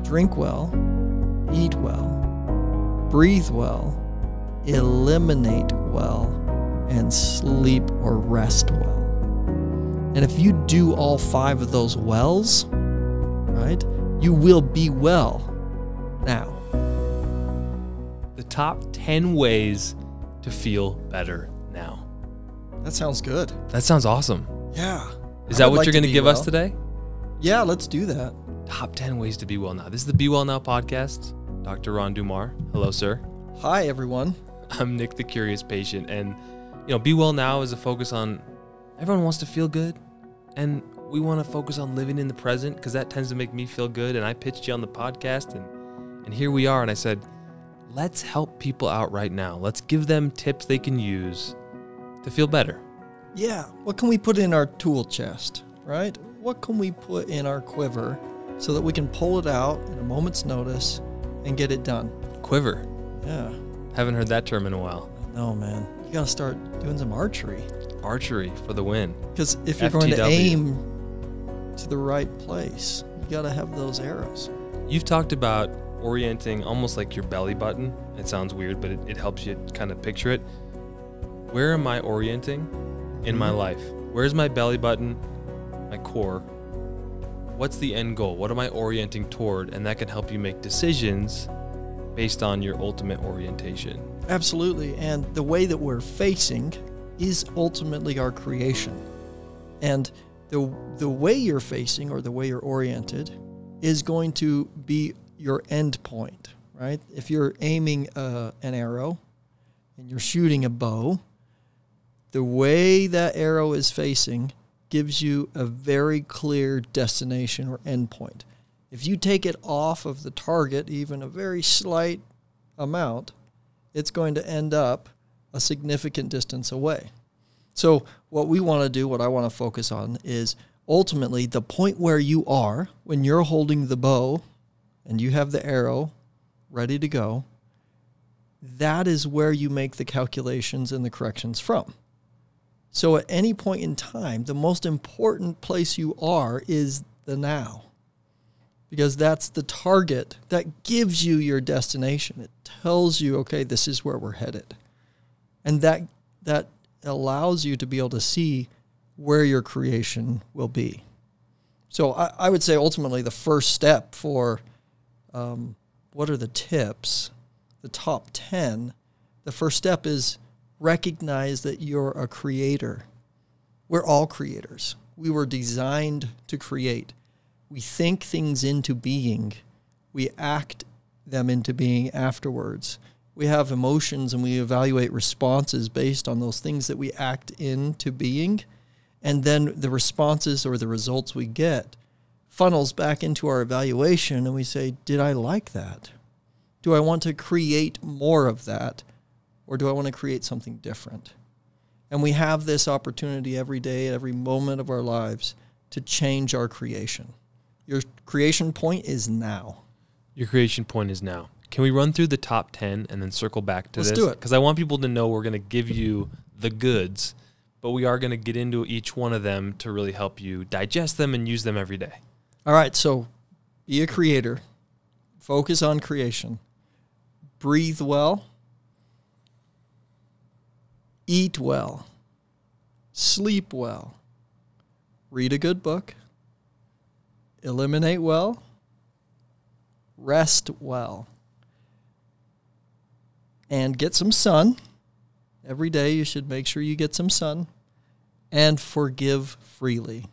drink well, eat well, breathe well, eliminate well, and sleep or rest well. And if you do all 5 of those wells, right, you will be well now. The top 10 ways to feel better now. That sounds good. That sounds awesome. Yeah. Is that what you're going to give us today? Yeah, let's do that. Top 10 ways to be well now. This is the Be Well Now podcast. Dr. Ron Dummar. Hello, sir. Hi, everyone. I'm Nick, the Curious Patient. And, Be Well Now is a focus on everyone wants to feel good. And we want to focus on living in the present because that tends to make me feel good. And I pitched you on the podcast and here we are. And I said, let's help people out right now. Let's give them tips they can use to feel better. Yeah. What can we put in our tool chest, right? What can we put in our quiver so that we can pull it out at a moment's notice and get it done? Quiver. Yeah. Haven't heard that term in a while. No, man. You got to start doing some archery. Archery for the win. Because if you're going to aim to the right place, you got to have those arrows. You've talked about orienting almost like your belly button. It sounds weird, but it helps you kind of picture it. Where am I orienting in my life? Where's my belly button, my core? What's the end goal? What am I orienting toward? And that can help you make decisions based on your ultimate orientation. Absolutely. And the way that we're facing is ultimately our creation. And the way you're facing or the way you're oriented is going to be your end point, right? If you're aiming an arrow and you're shooting a bow, the way that arrow is facing gives you a very clear destination or end point. If you take it off of the target, even a very slight amount, it's going to end up a significant distance away. So what we want to do, what I want to focus on is ultimately the point where you are when you're holding the bow and you have the arrow ready to go. That is where you make the calculations and the corrections from. So at any point in time, the most important place you are is the now, because that's the target that gives you your destination. It tells you, okay, this is where we're headed. And that allows you to be able to see where your creation will be. So I would say ultimately the first step for what are the tips, the top 10, the first step is recognize that you're a creator. We're all creators. We were designed to create. We think things into being. We act them into being afterwards. We have emotions and we evaluate responses based on those things that we act into being. And then the responses or the results we get funnels back into our evaluation and we say, did I like that? Do I want to create more of that? Or do I want to create something different? And we have this opportunity every day, every moment of our lives to change our creation. Your creation point is now. Your creation point is now. Can we run through the top 10 and then circle back to this? Let's do it. Because I want people to know we're going to give you the goods, but we are going to get into each one of them to really help you digest them and use them every day. All right, so be a creator. Focus on creation. Breathe well. Eat well. Sleep well. Read a good book. Eliminate well. Rest well. And get some sun. Every day you should make sure you get some sun. And forgive freely.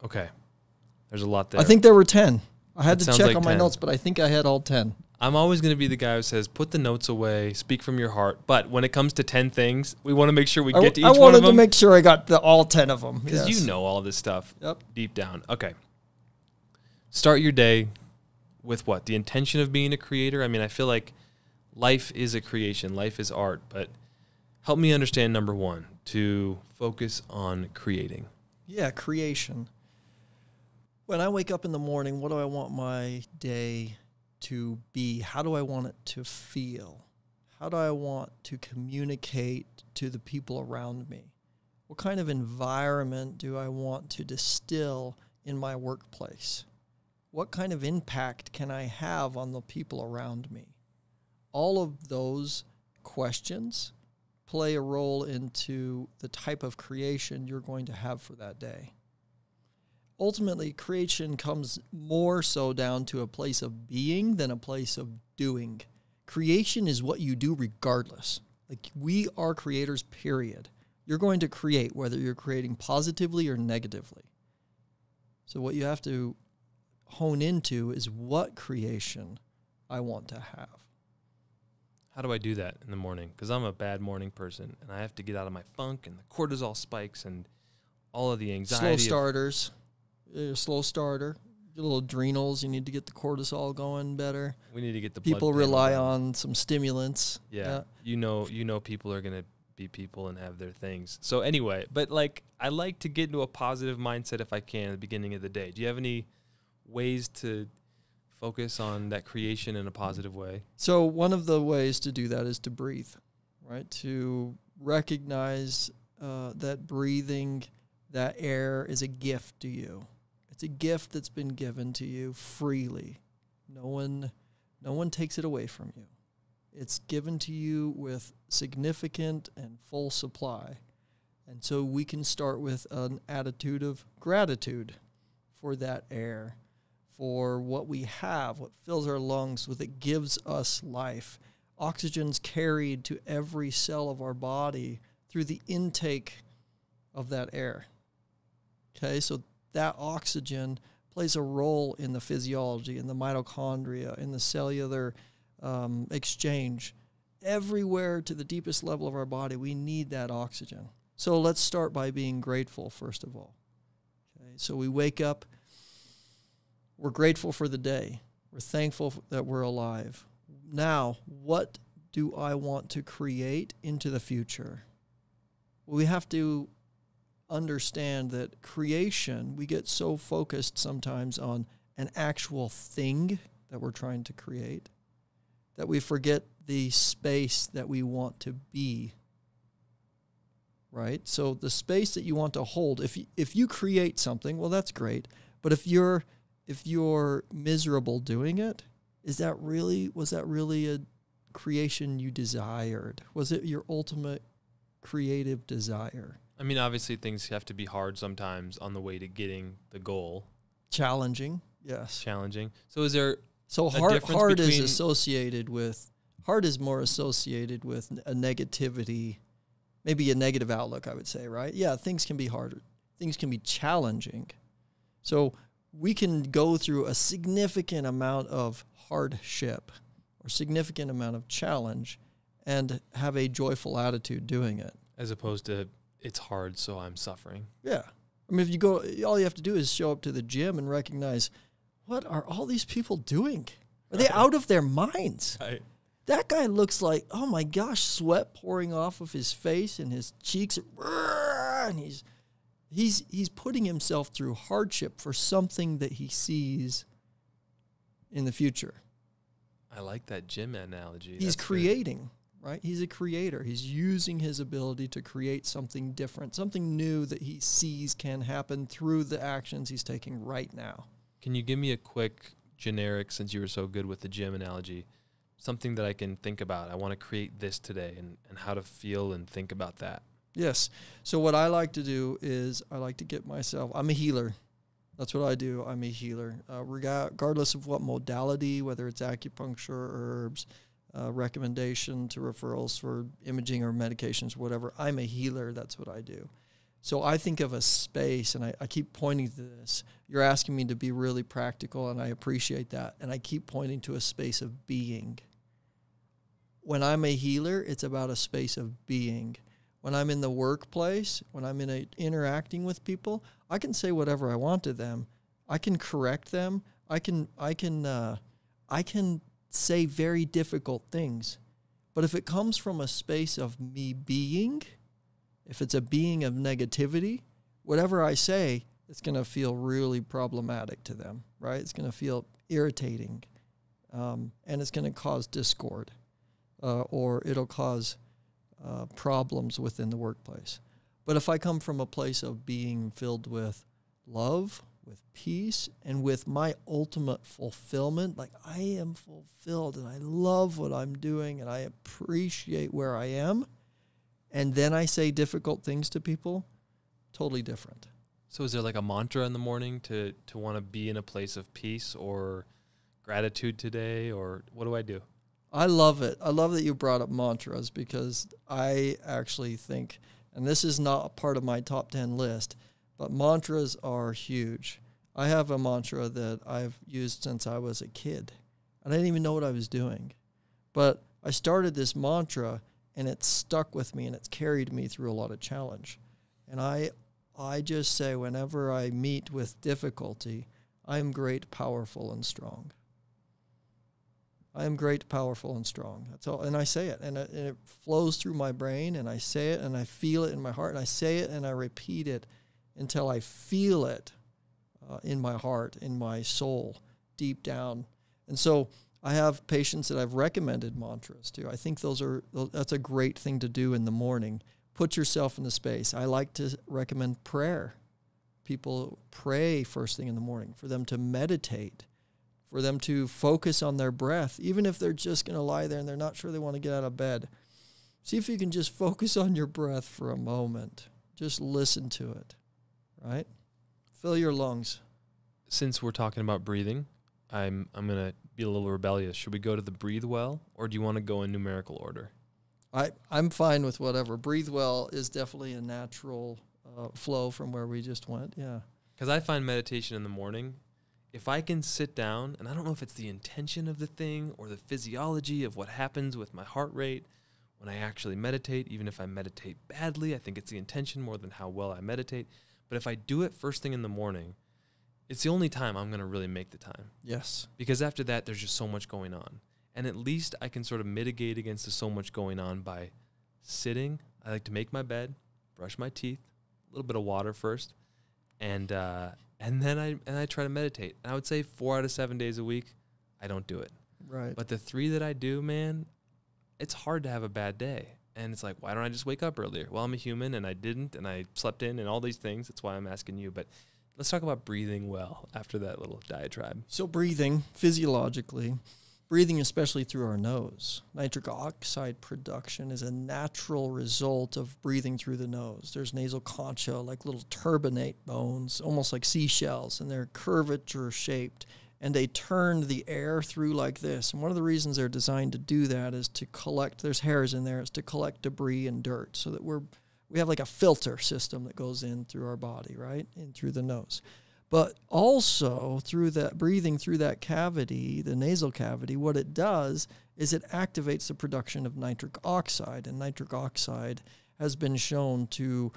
Okay. There's a lot there. I think there were 10. I had That to sounds check like on my 10. notes, but I think I had all 10. I'm always going to be the guy who says, put the notes away, speak from your heart. But when it comes to 10 things, we want to make sure we get to each one of them. I wanted to make sure I got all 10 of them. Because yes. you know all this stuff Yep. deep down. Okay. Start your day with what? The intention of being a creator? I mean, I feel like life is a creation. Life is art. But help me understand, number one, to focus on creating. Yeah, creation. When I wake up in the morning, what do I want my day to be? How do I want it to feel? How do I want to communicate to the people around me? What kind of environment do I want to distill in my workplace? What kind of impact can I have on the people around me? All of those questions play a role into the type of creation you're going to have for that day. Ultimately, creation comes more so down to a place of being than a place of doing. Creation is what you do regardless. Like, we are creators, period. You're going to create, whether you're creating positively or negatively. So what you have to hone into is what creation I want to have. How do I do that in the morning? Because I'm a bad morning person, and I have to get out of my funk, and the cortisol spikes, and all of the anxiety. Slow starters. Slow starter. Your little adrenals. You need to get the cortisol going better. We need to get the people blood rely going. on some stimulants. Yeah. You know people are going to be people and have their things. So anyway, but like, I like to get into a positive mindset if I can at the beginning of the day. Do you have any ways to focus on that creation in a positive way? So one of the ways to do that is to breathe, right? To recognize that breathing, that air is a gift to you. It's a gift that's been given to you freely. No one takes it away from you. It's given to you with significant and full supply. And so we can start with an attitude of gratitude for that air, for what we have, what fills our lungs, what it gives us life. Oxygen's carried to every cell of our body through the intake of that air. Okay, so that oxygen plays a role in the physiology, in the mitochondria, in the cellular exchange. Everywhere to the deepest level of our body, we need that oxygen. So let's start by being grateful, first of all. Okay, so we wake up, we're grateful for the day. We're thankful that we're alive. Now, what do I want to create into the future? Well, we have to understand that creation, we get so focused sometimes on an actual thing that we're trying to create that we forget the space that we want to be, right? So the space that you want to hold, if you create something, well, that's great. But if you're miserable doing it, was that really a creation you desired? Was it your ultimate creative desire? I mean, obviously things have to be hard sometimes on the way to getting the goal. Challenging, yes. Challenging. So is there hard is associated with, hard is more associated with a negativity, maybe a negative outlook, I would say, right? Yeah, things can be harder. Things can be challenging. So we can go through a significant amount of hardship or significant amount of challenge and have a joyful attitude doing it. As opposed to, it's hard, so I'm suffering. Yeah. I mean, all you have to do is show up to the gym and recognize, what are all these people doing? Are they out of their minds? Right. That guy looks like, oh my gosh, sweat pouring off of his face and his cheeks, and he's putting himself through hardship for something that he sees in the future. I like that gym analogy. He's creating, right? He's a creator. He's using his ability to create something different, something new that he sees can happen through the actions he's taking right now. Can you give me a quick generic, since you were so good with the gym analogy, something that I can think about? I want to create this today, and how to feel and think about that. Yes. So what I like to do is I like to get myself, I'm a healer. That's what I do. I'm a healer. Regardless of what modality, whether it's acupuncture, herbs, recommendation to referrals for imaging or medications, whatever, I'm a healer. That's what I do. So I think of a space, and I keep pointing to this. You're asking me to be really practical, and I appreciate that. And I keep pointing to a space of being. When I'm a healer, it's about a space of being. When I'm in the workplace, when I'm interacting with people, I can say whatever I want to them. I can correct them. I can say very difficult things. But if it comes from a space of me being, if it's a being of negativity, whatever I say, it's going to feel really problematic to them, right? It's going to feel irritating, and it's going to cause discord, or it'll cause problems within the workplace. But if I come from a place of being filled with love, with peace, and with my ultimate fulfillment. Like, I am fulfilled and I love what I'm doing and I appreciate where I am. And then I say difficult things to people, totally different. So is there like a mantra in the morning to want to be in a place of peace or gratitude today, or what do I do? I love it. I love that you brought up mantras, because I actually think, and this is not a part of my top 10 list, but mantras are huge. I have a mantra that I've used since I was a kid. I didn't even know what I was doing. But I started this mantra, and it stuck with me, and it's carried me through a lot of challenge. And I just say, whenever I meet with difficulty, I am great, powerful, and strong. I am great, powerful, and strong. That's all. And I say it, and it flows through my brain, and I say it, and I feel it in my heart, and I say it, and I repeat it until I feel it in my heart, in my soul, deep down. And so I have patients that I've recommended mantras to. I think that's a great thing to do in the morning. Put yourself in the space. I like to recommend prayer. People pray first thing in the morning, for them to meditate, for them to focus on their breath, even if they're just going to lie there and they're not sure they want to get out of bed. See if you can just focus on your breath for a moment. Just listen to it, right? Fill your lungs. Since we're talking about breathing, I'm going to be a little rebellious. Should we go to the breathe well, or do you want to go in numerical order? I'm fine with whatever. Breathe well is definitely a natural flow from where we just went, yeah. Because I find meditation in the morning, if I can sit down, and I don't know if it's the intention of the thing or the physiology of what happens with my heart rate when I actually meditate, even if I meditate badly, I think it's the intention more than how well I meditate. But if I do it first thing in the morning, it's the only time I'm going to really make the time. Yes. Because after that, there's just so much going on. And at least I can sort of mitigate against the so much going on by sitting. I like to make my bed, brush my teeth, a little bit of water first, and then I try to meditate. And I would say 4 out of 7 days a week, I don't do it. Right. But the 3 that I do, man, it's hard to have a bad day. And it's like, why don't I just wake up earlier? Well, I'm a human, and I didn't, and I slept in, and all these things. That's why I'm asking you. But let's talk about breathing well after that little diatribe. So breathing, physiologically, breathing especially through our nose. Nitric oxide production is a natural result of breathing through the nose. There's nasal concha, like little turbinate bones, almost like seashells, and they're curvature shaped, and they turn the air through like this. And one of the reasons they're designed to do that is to collect, there's hairs in there, is to collect debris and dirt, so that we have like a filter system that goes in through our body, right, in through the nose. But also, through that breathing through that cavity, the nasal cavity, what it does is it activates the production of nitric oxide. And nitric oxide has been shown to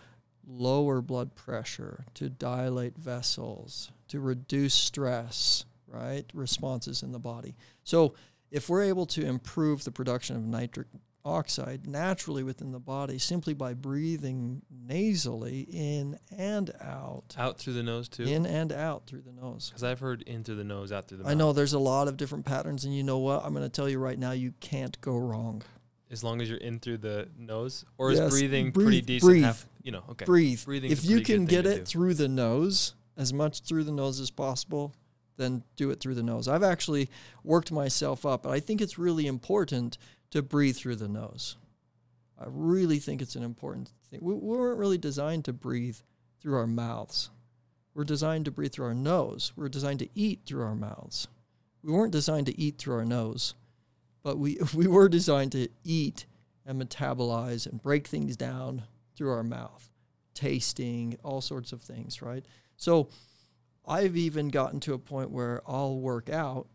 lower blood pressure, to dilate vessels, to reduce stress, right, responses in the body. So if we're able to improve the production of nitric oxide naturally within the body simply by breathing nasally in and out. Out through the nose too? In and out through the nose. Because I've heard in through the nose, out through the mouth. I know there's a lot of different patterns, and you know what? I'm going to tell you right now, you can't go wrong. As long as you're in through the nose? Or yes, is breathing pretty decent? Breathe. Okay. Breathe. Breathing if you can get it through the nose, as much through the nose as possible, then do it through the nose. I've actually worked myself up, but I think it's really important to breathe through the nose. I really think it's an important thing. We weren't really designed to breathe through our mouths. We're designed to breathe through our nose. We're designed to eat through our mouths. We weren't designed to eat through our nose, but we were designed to eat and metabolize and break things down through our mouth, tasting, all sorts of things, right? So I've even gotten to a point where I'll work out,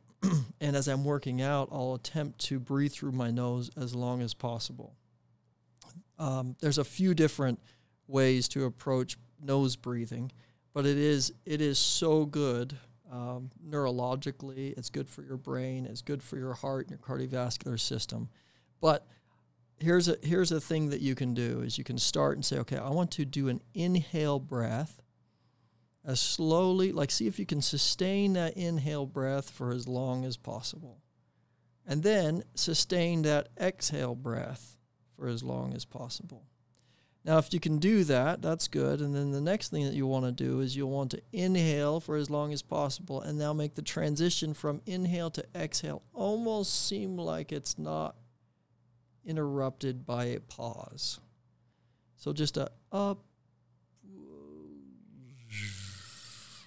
and as I'm working out, I'll attempt to breathe through my nose as long as possible. There's a few different ways to approach nose breathing, but it is so good neurologically. It's good for your brain. It's good for your heart and your cardiovascular system. But here's a thing that you can do is you can start and say, okay, I want to do an inhale breath as slowly, like see if you can sustain that inhale breath for as long as possible. And then sustain that exhale breath for as long as possible. Now, if you can do that, that's good. And then the next thing that you want to do is you'll want to inhale for as long as possible and now make the transition from inhale to exhale almost seem like it's not interrupted by a pause. So just a up,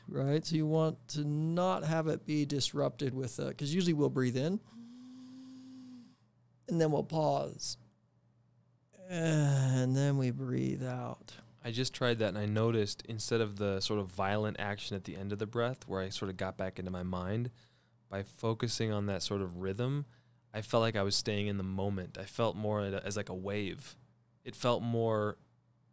right? So you want to not have it be disrupted with, because usually we'll breathe in and then we'll pause. And then we breathe out. I just tried that, and I noticed instead of the sort of violent action at the end of the breath, where I sort of got back into my mind, by focusing on that sort of rhythm, I felt like I was staying in the moment. I felt more as like a wave. It felt more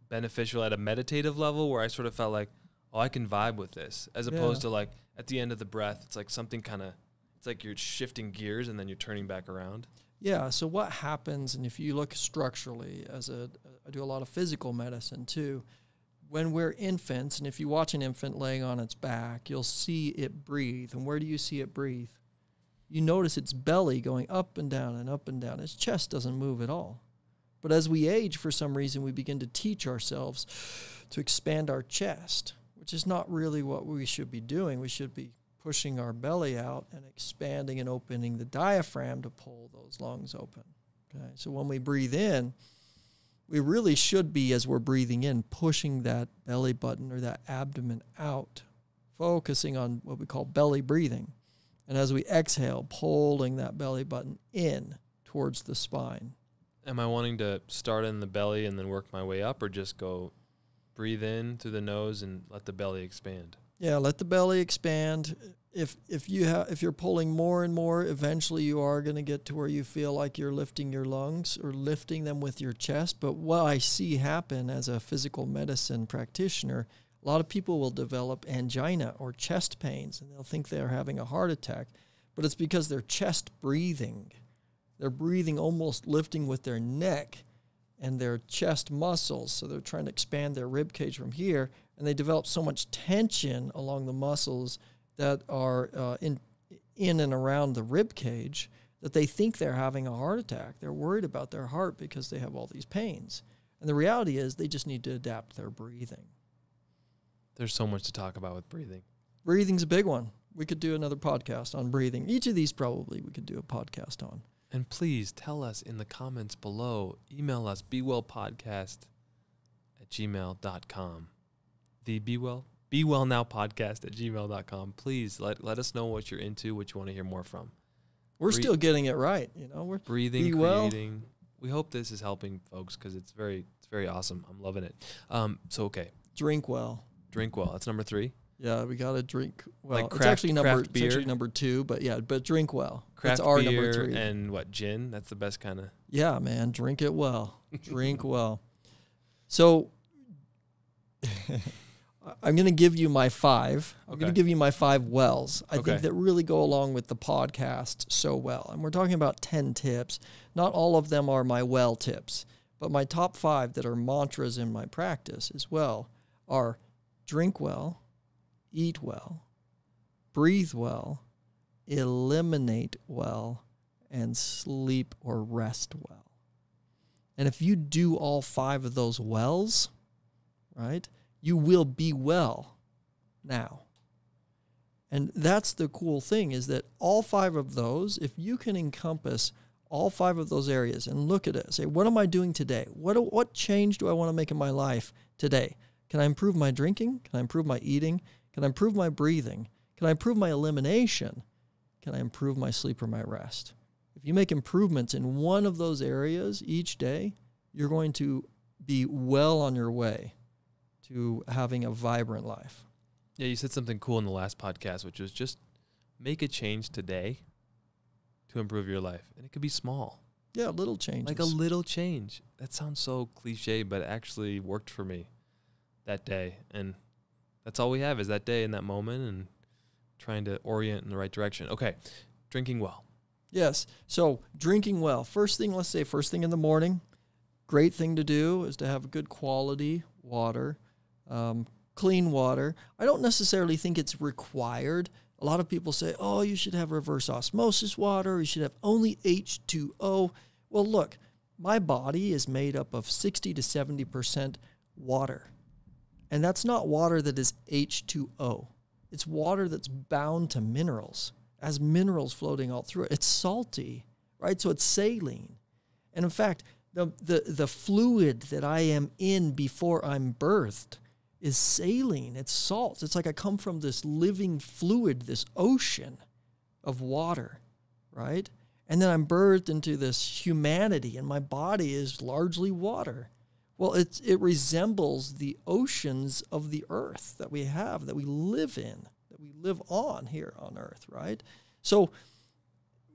beneficial at a meditative level, where I sort of felt like, oh, I can vibe with this, as opposed to like at the end of the breath, it's like something kind of, it's like you're shifting gears and then you're turning back around. Yeah, so what happens, and if you look structurally, I do a lot of physical medicine too, when we're infants, and if you watch an infant laying on its back, you'll see it breathe. And where do you see it breathe? You notice its belly going up and down and up and down. Its chest doesn't move at all. But as we age, for some reason, we begin to teach ourselves to expand our chest, which is not really what we should be doing. We should be pushing our belly out and expanding and opening the diaphragm to pull those lungs open. Okay, so when we breathe in, we really should be, as we're breathing in, pushing that belly button or that abdomen out, focusing on what we call belly breathing. And as we exhale, pulling that belly button in towards the spine. Am I wanting to start in the belly and then work my way up, or just go breathe in through the nose and let the belly expand? Yeah, let the belly expand. If you're pulling more and more, eventually you are going to get to where you feel like you're lifting your lungs or lifting them with your chest. But what I see happen as a physical medicine practitioner, a lot of people will develop angina or chest pains, and they'll think they're having a heart attack. But it's because they're chest breathing. They're breathing almost lifting with their neck and their chest muscles. So they're trying to expand their rib cage from here, and they develop so much tension along the muscles that are in and around the rib cage that they think they're having a heart attack. They're worried about their heart because they have all these pains. And the reality is they just need to adapt their breathing. There's so much to talk about with breathing. Breathing's a big one. We could do another podcast on breathing. Each of these probably we could do a podcast on. And please tell us in the comments below. Email us, bewellpodcast@gmail.com. The bewellnowpodcast@gmail.com. Please let us know what you're into, what you want to hear more from. We're still getting it right, you know. We're breathing, creating. We hope this is helping folks, because it's very awesome. I'm loving it. So okay. Drink well. Drink well. That's number 3. Yeah, we gotta drink well. Like it's actually number beer. It's actually number 2, but yeah, but drink well. Craft That's our beer number 3. And what, gin? That's the best kind of. Yeah, man, drink it well. Drink well. So I'm going to give you my 5. I'm going to give you my 5 wells. I think that really go along with the podcast so well. And we're talking about 10 tips. Not all of them are my well tips, but my top 5 that are mantras in my practice as well are drink well, eat well, breathe well, eliminate well, and sleep or rest well. And if you do all 5 of those wells, right, you will be well now. And that's the cool thing, is that all 5 of those, if you can encompass all 5 of those areas and look at it, say, what am I doing today? What change do I want to make in my life today? Can I improve my drinking? Can I improve my eating? Can I improve my breathing? Can I improve my elimination? Can I improve my sleep or my rest? If you make improvements in one of those areas each day, you're going to be well on your way to having a vibrant life. Yeah, you said something cool in the last podcast, which was just make a change today to improve your life. And it could be small. Yeah, little changes. Like a little change. That sounds so cliche, but it actually worked for me that day. And that's all we have is that day and that moment, and trying to orient in the right direction. Okay, drinking well. Yes, so drinking well. First thing in the morning, great thing to do is to have good quality water, clean water. I don't necessarily think it's required. A lot of people say, oh, you should have reverse osmosis water, or you should have only H2O. Well, look, my body is made up of 60 to 70% water. And that's not water that is H2O. It's water that's bound to minerals, has minerals floating all through it. It's salty, right? So it's saline. And in fact, the fluid that I am in before I'm birthed is saline. It's salt. It's like I come from this living fluid, this ocean of water, right? And then I'm birthed into this humanity, and my body is largely water. Well, it resembles the oceans of the earth that we have, that we live in, that we live on here on earth, right? So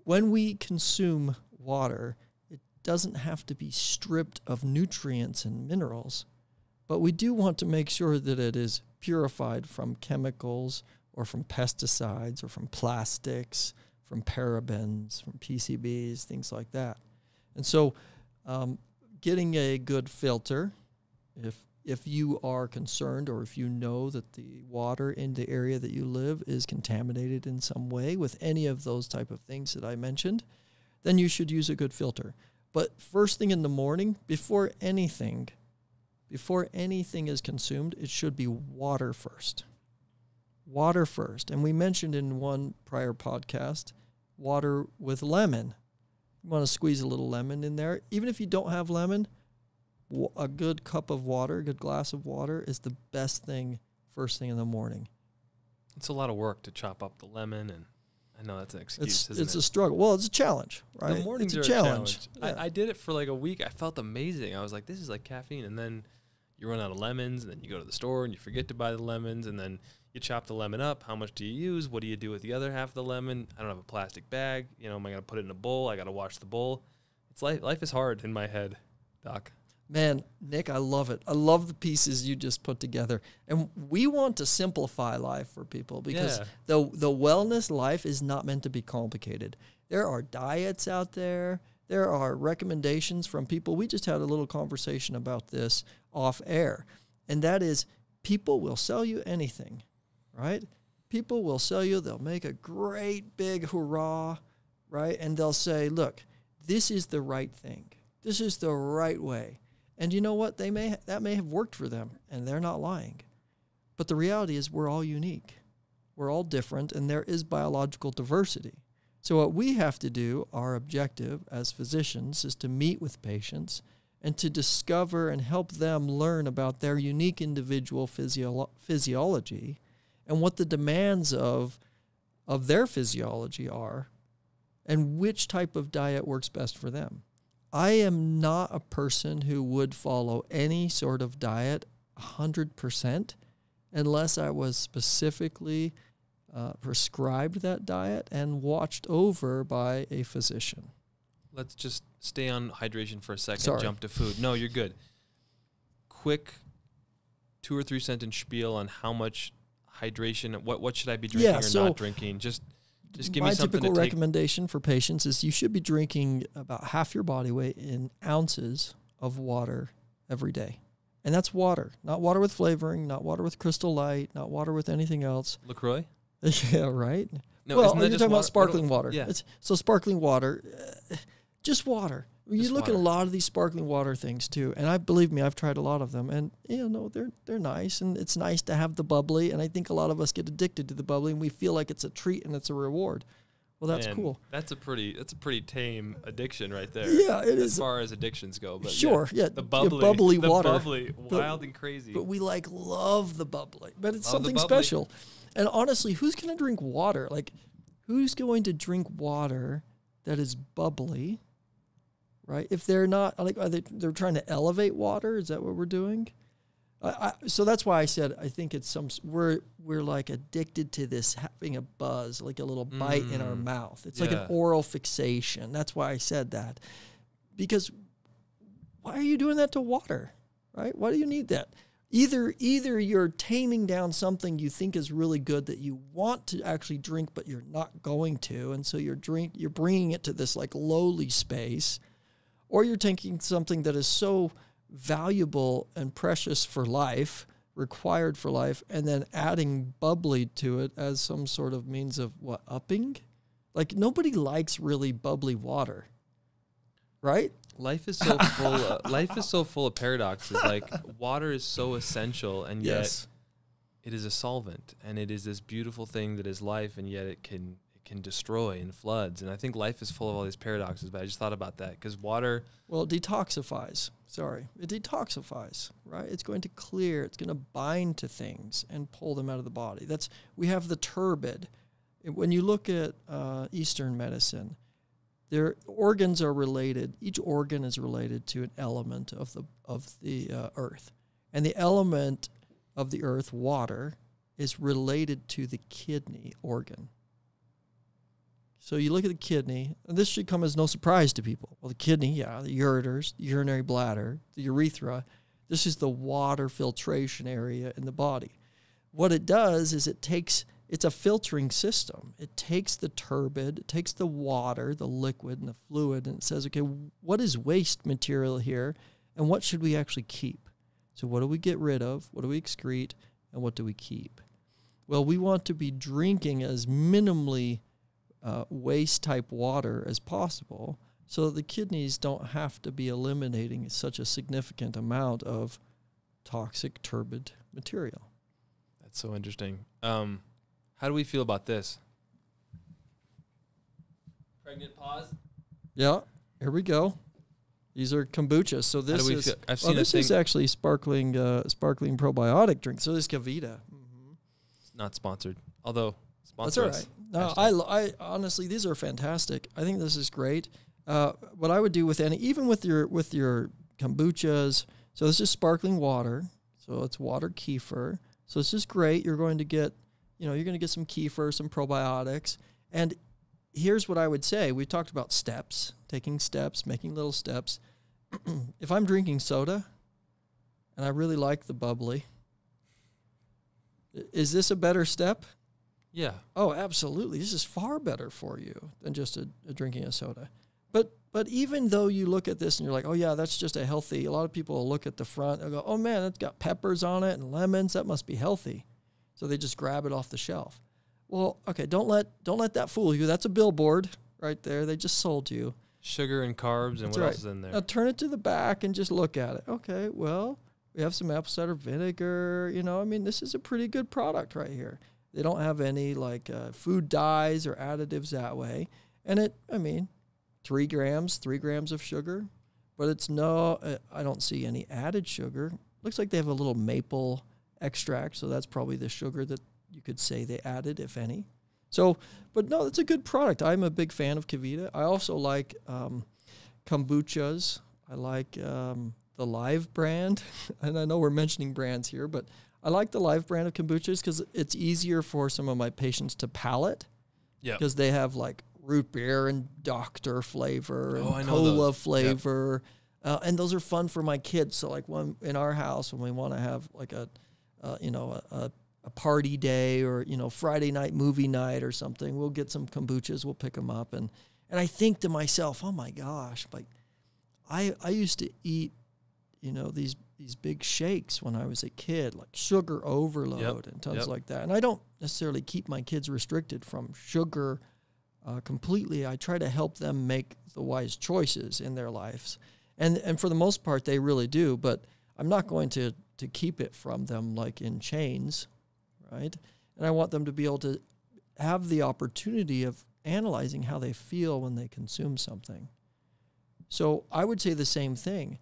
when we consume water, it doesn't have to be stripped of nutrients and minerals, but we do want to make sure that it is purified from chemicals or from pesticides or from plastics, from parabens, from PCBs, things like that. And so getting a good filter, if you are concerned or if you know that the water in the area that you live is contaminated in some way with any of those type of things that I mentioned, then you should use a good filter. But first thing in the morning, before anything is consumed, it should be water first. Water first. And we mentioned in one prior podcast, water with lemon. You want to squeeze a little lemon in there. Even if you don't have lemon, a good cup of water, a good glass of water is the best thing first thing in the morning. It's a lot of work to chop up the lemon, and I know that's an excuse, it's a struggle. Well, it's a challenge, right? The mornings it's are a challenge. Yeah. I did it for like a week. I felt amazing. I was like, this is like caffeine. And then you run out of lemons, and then you go to the store, and you forget to buy the lemons, and then you chop the lemon up. How much do you use? What do you do with the other half of the lemon? I don't have a plastic bag. You know, am I going to put it in a bowl? I got to wash the bowl. It's life is hard in my head, Doc. Man, Nick, I love it. I love the pieces you just put together. And we want to simplify life for people because the wellness life is not meant to be complicated. There are diets out there. There are recommendations from people. We just had a little conversation about this off air. And that is, people will sell you anything, right? People will sell you, they'll make a great big hurrah, right? And they'll say, look, this is the right thing. This is the right way. And you know what? That may have worked for them, and they're not lying. But the reality is we're all unique. We're all different, and there is biological diversity. So what we have to do, our objective as physicians, is to meet with patients and to discover and help them learn about their unique individual physiology and what the demands of their physiology are and which type of diet works best for them. I am not a person who would follow any sort of diet 100% unless I was specifically prescribed that diet and watched over by a physician. Let's just stay on hydration for a second. Sorry. Jump to food. No, you're good. Quick 2 or 3 sentence spiel on how much hydration, what should I be drinking or not drinking? Just give me something to take. My typical recommendation for patients is you should be drinking about half your body weight in ounces of water every day. And that's water, not water with flavoring, not water with Crystal Light, not water with anything else. LaCroix? Yeah, right? No, well, isn't that you're just talking about sparkling water. Yeah. So sparkling water, just water. You look water. at a lot of these sparkling water things too, and believe me, I've tried a lot of them, and they're nice, and it's nice to have the bubbly, and I think a lot of us get addicted to the bubbly, and we feel like it's a treat and it's a reward. Well, that's cool. That's a pretty tame addiction right there. Yeah, it is. As far as addictions go, but sure, yeah, the bubbly water, bubbly, wild and crazy. But we love the bubbly, but it's something special. And honestly, who's going to drink water? Like, who's going to drink water that is bubbly? Right? If they're not, like, they're trying to elevate water. Is that what we're doing? So that's why I said I think it's we're like addicted to this having a buzz, like a little bite in our mouth. It's like an oral fixation. That's why I said that. Because why are you doing that to water? Right? Why do you need that? Either you're taming down something you think is really good that you want to actually drink, but you're not going to, and so you're bringing it to this like lowly space, or you're taking something that is so valuable and precious for life, required for life, and then adding bubbly to it as some sort of means of upping? Like, nobody likes really bubbly water. right? Life is so full. Life is so full of paradoxes. Like water is so essential, and yet it is a solvent, and it is this beautiful thing that is life, and yet it can destroy in floods. And I think life is full of all these paradoxes. But I just thought about that because water. Well, it detoxifies. It detoxifies, right? It's going to clear. It's going to bind to things and pull them out of the body. We have the turbid. When you look at Eastern medicine, their organs are related. Each organ is related to an element of the earth, and the element of the earth, water, is related to the kidney organ. So you look at the kidney, and this should come as no surprise to people. Well, the kidney, the ureters, the urinary bladder, the urethra, this is the water filtration area in the body. What it does is it's a filtering system. It takes the turbid, it takes the water, the liquid and the fluid, and it says, okay, what is waste material here, and what should we actually keep? So what do we get rid of, what do we excrete, and what do we keep? Well, we want to be drinking as minimally waste-type water as possible so that the kidneys don't have to be eliminating such a significant amount of toxic, turbid material. That's so interesting. How do we feel about this? Pregnant pause? Yeah, here we go. These are kombuchas. So this is actually sparkling probiotic drink. So this is Kavita. Mm-hmm. It's not sponsored, although sponsor us. That's all right. No, I honestly, these are fantastic. I think this is great. What I would do with even with your kombuchas. So this is sparkling water. So it's water kefir. So this is great. You're going to get some kefir, some probiotics. And here's what I would say. We talked about steps, taking steps, making little steps. If I'm drinking soda and I really like the bubbly, is this a better step? Yeah. Oh, absolutely. This is far better for you than just drinking a soda. But even though you look at this and you're like, oh, yeah, that's just a lot of people will look at the front and go, oh, man, it's got peppers on it and lemons. That must be healthy. So they just grab it off the shelf. Well, okay, don't let that fool you. That's a billboard right there. They just sold you. Sugar and carbs and what else is in there? Now turn it to the back and just look at it. Okay, well, we have some apple cider vinegar. This is a pretty good product right here. They don't have any food dyes or additives that way. And 3 grams of sugar, but I don't see any added sugar. Looks like they have a little maple extract, so that's probably the sugar that you could say they added, if any. So, but no, it's a good product. I'm a big fan of Kavita. I also like kombuchas. I like the Live brand, and I know we're mentioning brands here, but I like the Live brand of kombuchas because it's easier for some of my patients to palate. Yeah. Because they have root beer and Dr. flavor and cola flavor. Yep. And those are fun for my kids. So when in our house, when we want to have a party day or, Friday night movie night or something, we'll get some kombuchas, we'll pick them up. And I think to myself, oh my gosh, I used to eat, these big shakes when I was a kid, like sugar overload and tons like that. And I don't necessarily keep my kids restricted from sugar completely. I try to help them make the wise choices in their lives. And for the most part, they really do. But I'm not going to keep it from them in chains, right? And I want them to be able to have the opportunity of analyzing how they feel when they consume something. So I would say the same thing.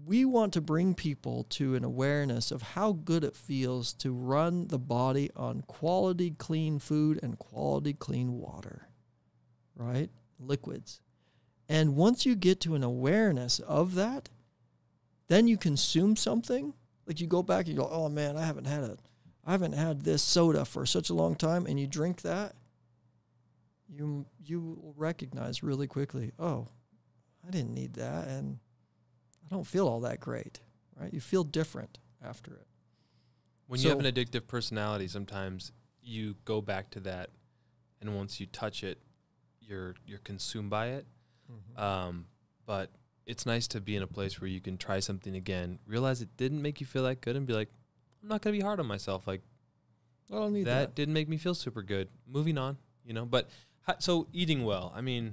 We want to bring people to an awareness of how good it feels to run the body on quality, clean food and quality, clean water. Right? Liquids. And once you get to an awareness of that, then you consume something. You go back and you go, oh man, I haven't had this soda for such a long time, and you drink that, you will recognize really quickly, oh, I didn't need that, and I don't feel all that great. Right? You feel different after it. When you have an addictive personality, sometimes you go back to that, and once you touch it, you're consumed by it. Mm-hmm. But it's nice to be in a place where you can try something again, realize it didn't make you feel that good, and be like, I'm not going to be hard on myself. I don't need that. That didn't make me feel super good. Moving on, But so eating well, it's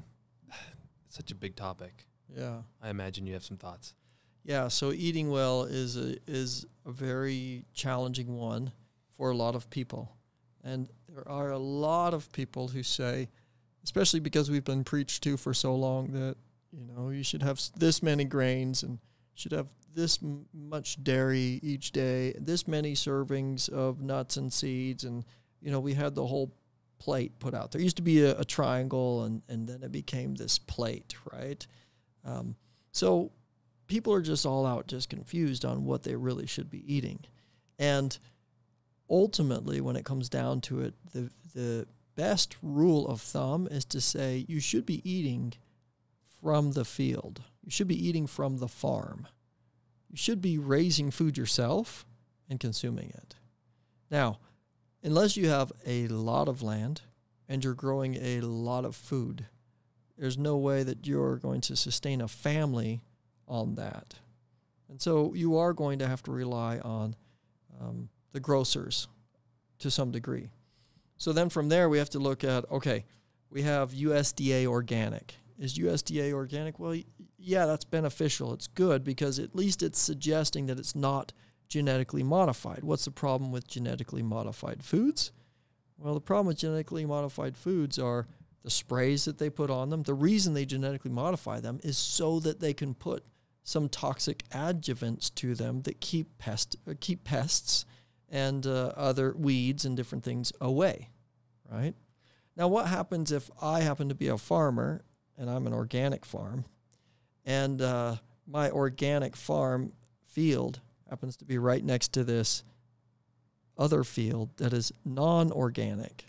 such a big topic. Yeah. I imagine you have some thoughts. Yeah, so eating well is a very challenging one for a lot of people. And there are a lot of people who say, especially because we've been preached to for so long, that, you know, you should have this many grains and should have this much dairy each day, this many servings of nuts and seeds. And, you know, we had the whole plate put out. There used to be a triangle, and then it became this plate, right? So people are just all out, just confused on what they really should be eating. And ultimately, when it comes down to it, the best rule of thumb is to say you should be eating from the field. You should be eating from the farm. You should be raising food yourself and consuming it. Now, unless you have a lot of land and you're growing a lot of food, there's no way that you're going to sustain a family on that. And so you are going to have to rely on the grocers to some degree. So then from there, we have to look at, okay, we have USDA organic. Is USDA organic? Well, yeah, that's beneficial. It's good because at least it's suggesting that it's not genetically modified. What's the problem with genetically modified foods? Well, the problem with genetically modified foods are the sprays that they put on them. The reason they genetically modify them is so that they can put some toxic adjuvants to them that keep pests and other weeds and different things away, right? Now, what happens if I happen to be a farmer and I'm an organic farm, and my organic farm field happens to be right next to this other field that is non-organic?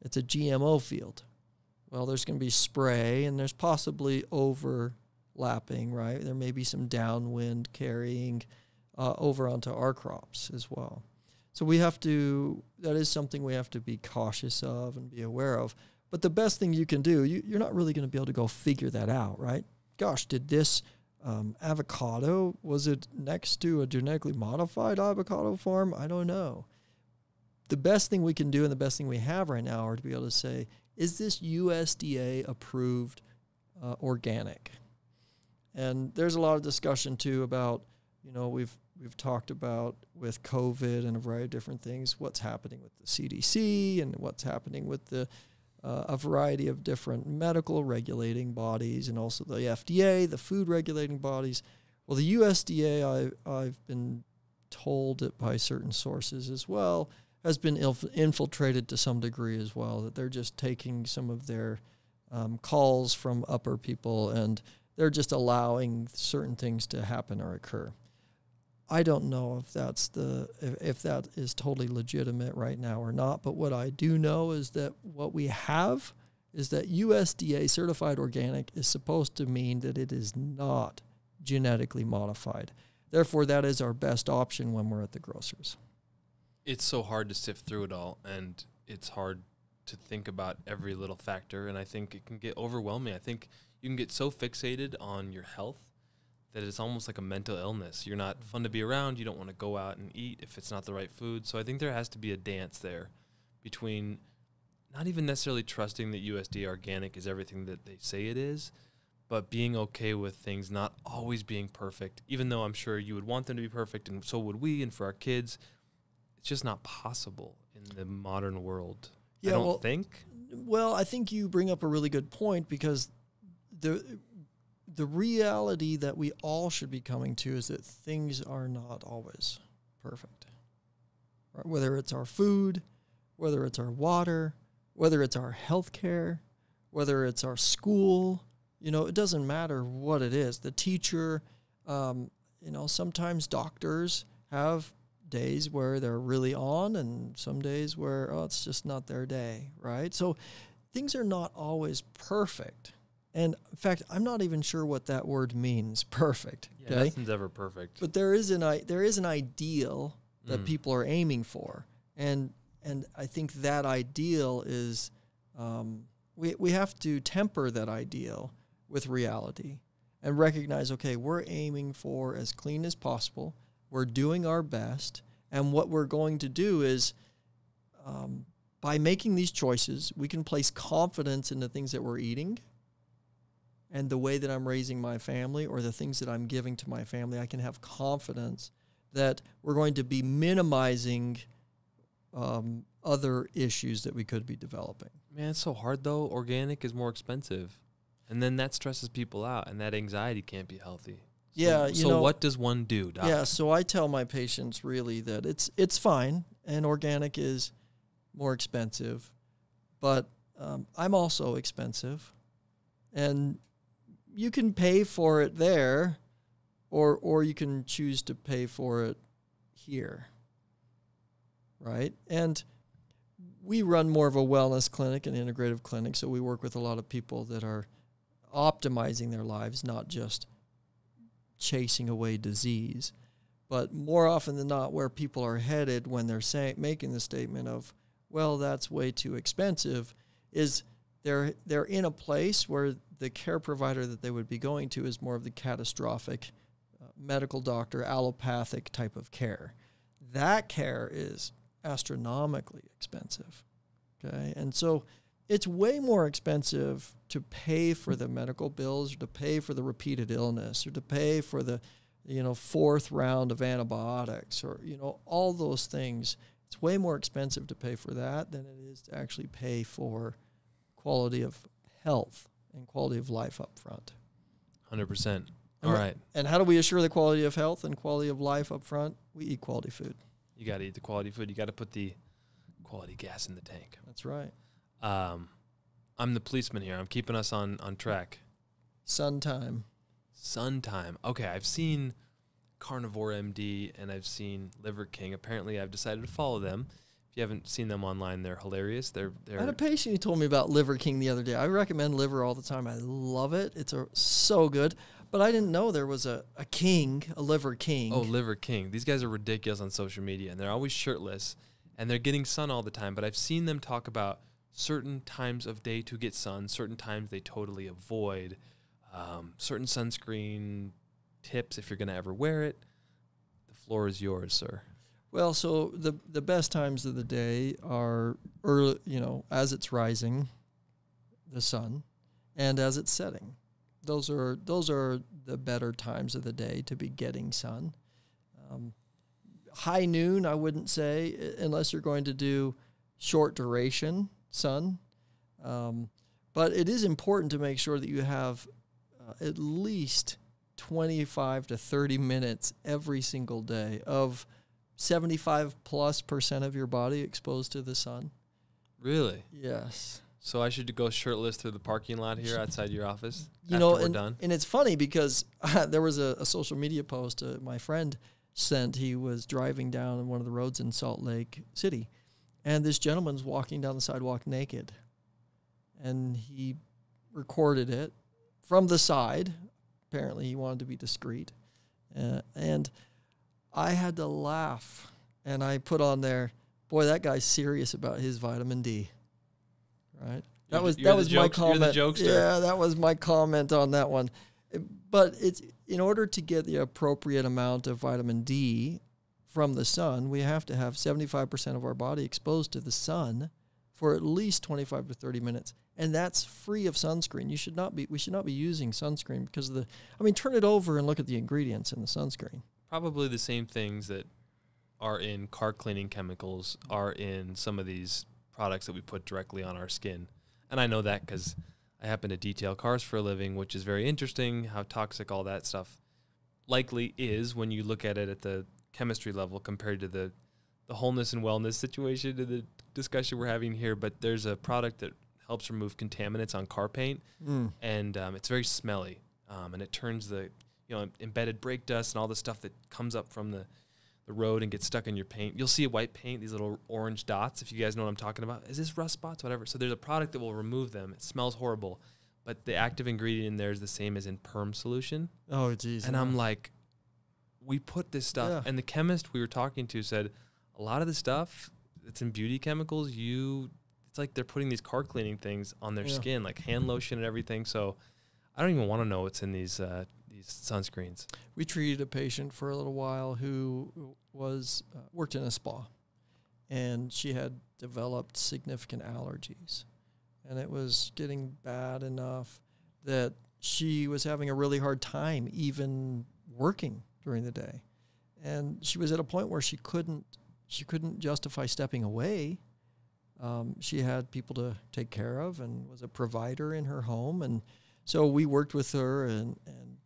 It's a GMO field. Well, there's going to be spray, and there's possibly overlapping, right? There may be some downwind carrying over onto our crops as well. So that is something we have to be cautious of and be aware of. But the best thing you can do, you're not really going to be able to go figure that out, right? Gosh, did this avocado, was it next to a genetically modified avocado farm? I don't know. The best thing we can do and the best thing we have right now are to be able to say, is this USDA approved organic? And there's a lot of discussion too about, you know, we've talked about with COVID and a variety of different things, what's happening with the CDC and what's happening with a variety of different medical regulating bodies and also the FDA, the food regulating bodies. Well, the USDA, I've been told it by certain sources as well, has been infiltrated to some degree as well, that they're just taking some of their calls from upper people and they're just allowing certain things to happen or occur. I don't know if that is totally legitimate right now or not, but what I do know is that what we have is that USDA certified organic is supposed to mean that it is not genetically modified. Therefore, that is our best option when we're at the grocers. It's so hard to sift through it all, and it's hard to think about every little factor, and I think it can get overwhelming. I think you can get so fixated on your health that it's almost like a mental illness. You're not fun to be around. You don't want to go out and eat if it's not the right food. So I think there has to be a dance there between not even necessarily trusting that USDA organic is everything that they say it is, but being okay with things not always being perfect, even though I'm sure you would want them to be perfect, and so would we, and for our kids. It's just not possible in the modern world. Yeah, I don't think. Well, I think you bring up a really good point, because the reality that we all should be coming to is that things are not always perfect. Right? Whether it's our food, whether it's our water, whether it's our health care, whether it's our school, you know, it doesn't matter what it is. The teacher, you know, sometimes doctors have days where they're really on and some days where, it's just not their day, right? So things are not always perfect. And in fact, I'm not even sure what that word means, perfect. Yeah, okay? Nothing's ever perfect. But there is an ideal that people are aiming for. And I think that ideal is, we have to temper that ideal with reality and recognize, okay, we're aiming for as clean as possible. We're doing our best. And what we're going to do is, by making these choices, we can place confidence in the things that we're eating. and the way that I'm raising my family or the things that I'm giving to my family, I can have confidence that we're going to be minimizing other issues that we could be developing. Man, it's so hard, though. Organic is more expensive. And then that stresses people out, and that anxiety can't be healthy. So what does one do, Doc? Yeah, so I tell my patients really that it's fine, and organic is more expensive, but I'm also expensive, and you can pay for it there, or you can choose to pay for it here, right? And we run more of a wellness clinic, an integrative clinic, so we work with a lot of people that are optimizing their lives, not just chasing away disease. But more often than not, where people are headed when they're making the statement of, well, that's way too expensive, is they're in a place where the care provider that they would be going to is more of the catastrophic medical doctor, allopathic type of care. That care is astronomically expensive, okay? And so it's way more expensive to pay for the medical bills, or to pay for the repeated illness, or to pay for the, fourth round of antibiotics, or, all those things. It's way more expensive to pay for that than it is to actually pay for quality of health and quality of life up front. 100%. All right. And how do we assure the quality of health and quality of life up front? We eat quality food. You got to eat the quality food. You got to put the quality gas in the tank. That's right. I'm the policeman here. I'm keeping us on track. Sun time. Okay, I've seen Carnivore MD and I've seen Liver King. Apparently, I've decided to follow them. If you haven't seen them online, they're hilarious. They're I had a patient who told me about Liver King the other day. I recommend liver all the time. I love it. It's so good. But I didn't know there was a Liver King. Oh, Liver King. These guys are ridiculous on social media, and they're always shirtless, and they're getting sun all the time. But I've seen them talk about certain times of day to get sun, certain times they totally avoid, certain sunscreen tips if you're going to ever wear it. The floor is yours, sir. Well, so the best times of the day are early, as it's rising, the sun, and as it's setting. Those are the better times of the day to be getting sun. High noon, I wouldn't say, unless you're going to do short duration sun. But it is important to make sure that you have at least 25 to 30 minutes every single day of 75+% of your body exposed to the sun. Really? Yes. So I should go shirtless through the parking lot here outside your office we're done? And it's funny because there was a social media post my friend sent. He was driving down one of the roads in Salt Lake City, and this gentleman's walking down the sidewalk naked. And he recorded it from the side. Apparently he wanted to be discreet. And I had to laugh. And I put on there, boy, that guy's serious about his vitamin D. Right? That was my comment. You're the jokester. Yeah, that was my comment on that one. But it's in order to get the appropriate amount of vitamin D from the sun, we have to have 75% of our body exposed to the sun for at least 25 to 30 minutes. And that's free of sunscreen. We should not be using sunscreen because turn it over and look at the ingredients in the sunscreen. Probably the same things that are in car cleaning chemicals are in some of these products that we put directly on our skin. And I know that because I happen to detail cars for a living, which is very interesting how toxic all that stuff likely is when you look at it at the chemistry level compared to the wholeness and wellness situation to the discussion we're having here. But there's a product that helps remove contaminants on car paint, and it's very smelly, and it turns the embedded brake dust and all the stuff that comes up from the road and gets stuck in your paint. You'll see a white paint, these little orange dots, if you guys know what I'm talking about. Is this rust spots? Whatever. So there's a product that will remove them. It smells horrible, but the active ingredient in there is the same as in perm solution. Oh, geez. And I'm like, we put this stuff, and the chemist we were talking to said a lot of the stuff that's in beauty chemicals, it's like they're putting these car cleaning things on their skin, like hand lotion and everything. So I don't even want to know what's in these sunscreens. We treated a patient for a little while who was worked in a spa, and she had developed significant allergies, and it was getting bad enough that she was having a really hard time even working during the day. And she was at a point where she couldn't justify stepping away. She had people to take care of and was a provider in her home. And so we worked with her and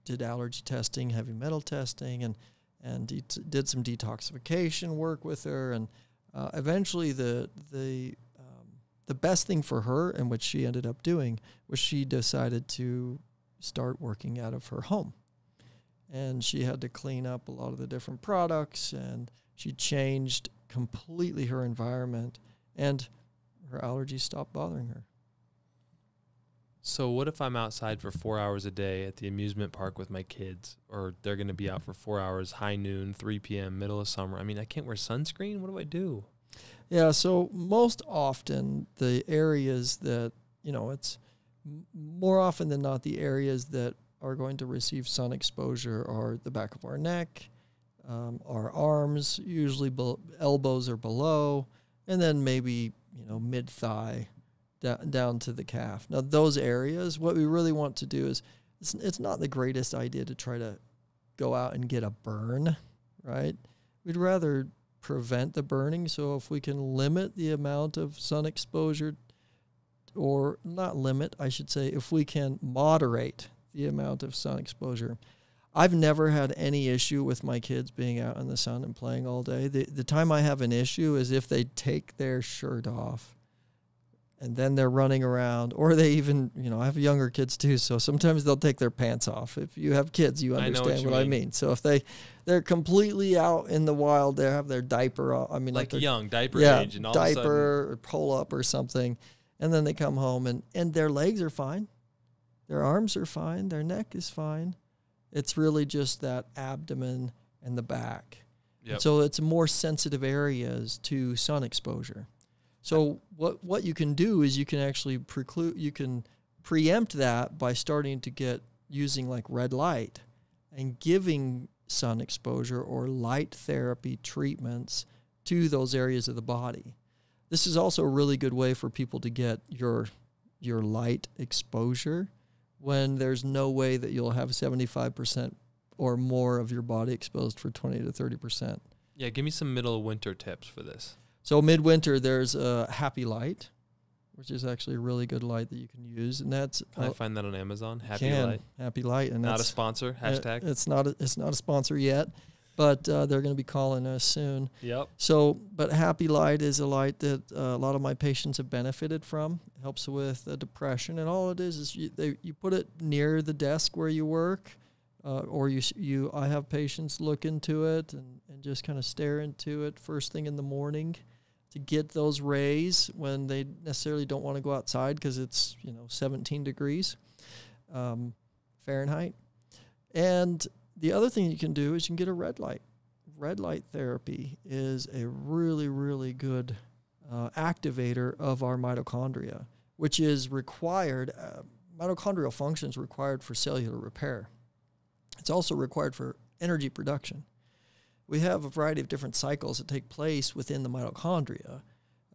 did allergy testing, heavy metal testing, and did some detoxification work with her. And eventually the best thing for her, and what she ended up doing, was she decided to start working out of her home. And she had to clean up a lot of the different products, and she changed completely her environment, and her allergies stopped bothering her. So what if I'm outside for 4 hours a day at the amusement park with my kids, or they're going to be out for 4 hours, high noon, 3 p.m., middle of summer? I mean, I can't wear sunscreen. What do I do? Yeah, so most often the areas that, it's more often than not, the areas that are going to receive sun exposure are the back of our neck, our arms, usually elbows or below, and then maybe, mid-thigh down to the calf. Now, those areas, what we really want to do is, it's not the greatest idea to try to go out and get a burn, right? We'd rather prevent the burning. So if we can limit the amount of sun exposure, or not limit, I should say, if we can moderate the amount of sun exposure. I've never had any issue with my kids being out in the sun and playing all day. The time I have an issue is if they take their shirt off and then they're running around, or they even, I have younger kids too, so sometimes they'll take their pants off. If you have kids, you understand what I mean. So if they're completely out in the wild, they have their diaper off. I mean, like young diaper age, and all of a sudden, diaper or pull up or something, and then they come home and their legs are fine, their arms are fine, their neck is fine. It's really just that abdomen and the back. Yep. So it's more sensitive areas to sun exposure. So what you can do is you can actually preempt that by starting to using like red light and giving sun exposure or light therapy treatments to those areas of the body. This is also a really good way for people to get your light exposure when there's no way that you'll have 75% or more of your body exposed for 20 to 30%. Yeah, give me some middle of winter tips for this. So midwinter, there's a Happy Light, which is actually a really good light that you can use, and that's. Can I find that on Amazon? Happy Light, and not a sponsor. Hashtag. It's not a sponsor yet, but they're going to be calling us soon. Yep. So, but Happy Light is a light that a lot of my patients have benefited from. It helps with depression, and all it is you put it near the desk where you work, or I have patients look into it and just kind of stare into it first thing in the morning, to get those rays when they necessarily don't want to go outside because it's 17 degrees Fahrenheit. And the other thing you can do is you can get a red light. Red light therapy is a really, really good activator of our mitochondria, which is required. Mitochondrial function is required for cellular repair. It's also required for energy production. We have a variety of different cycles that take place within the mitochondria.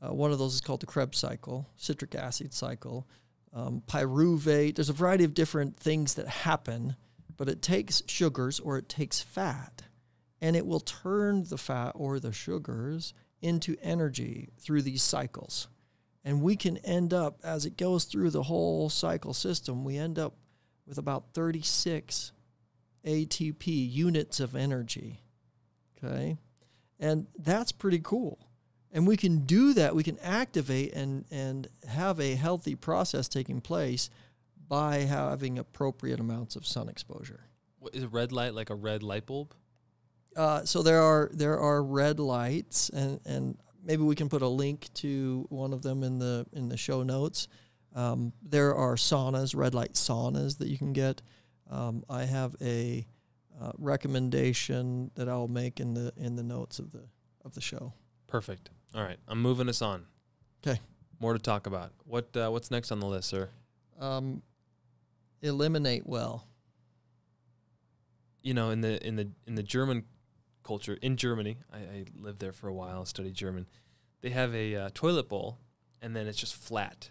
One of those is called the Krebs Cycle, citric acid cycle, pyruvate. There's a variety of different things that happen, but it takes sugars or it takes fat, and it will turn the fat or the sugars into energy through these cycles. And we can end up, as it goes through the whole cycle system, we end up with about 36 ATP units of energy. Okay, and that's pretty cool. And we can do that. We can activate and have a healthy process taking place by having appropriate amounts of sun exposure. What, is a red light like a red light bulb? So there are red lights, and maybe we can put a link to one of them in the show notes. There are saunas, red light saunas that you can get. I have a recommendation that I'll make in the notes of the show. Perfect. All right, I'm moving us on. Okay. More to talk about. What's next on the list, sir? Eliminate well. In the German culture, in Germany, I lived there for a while, studied German. They have a toilet bowl, and then it's just flat.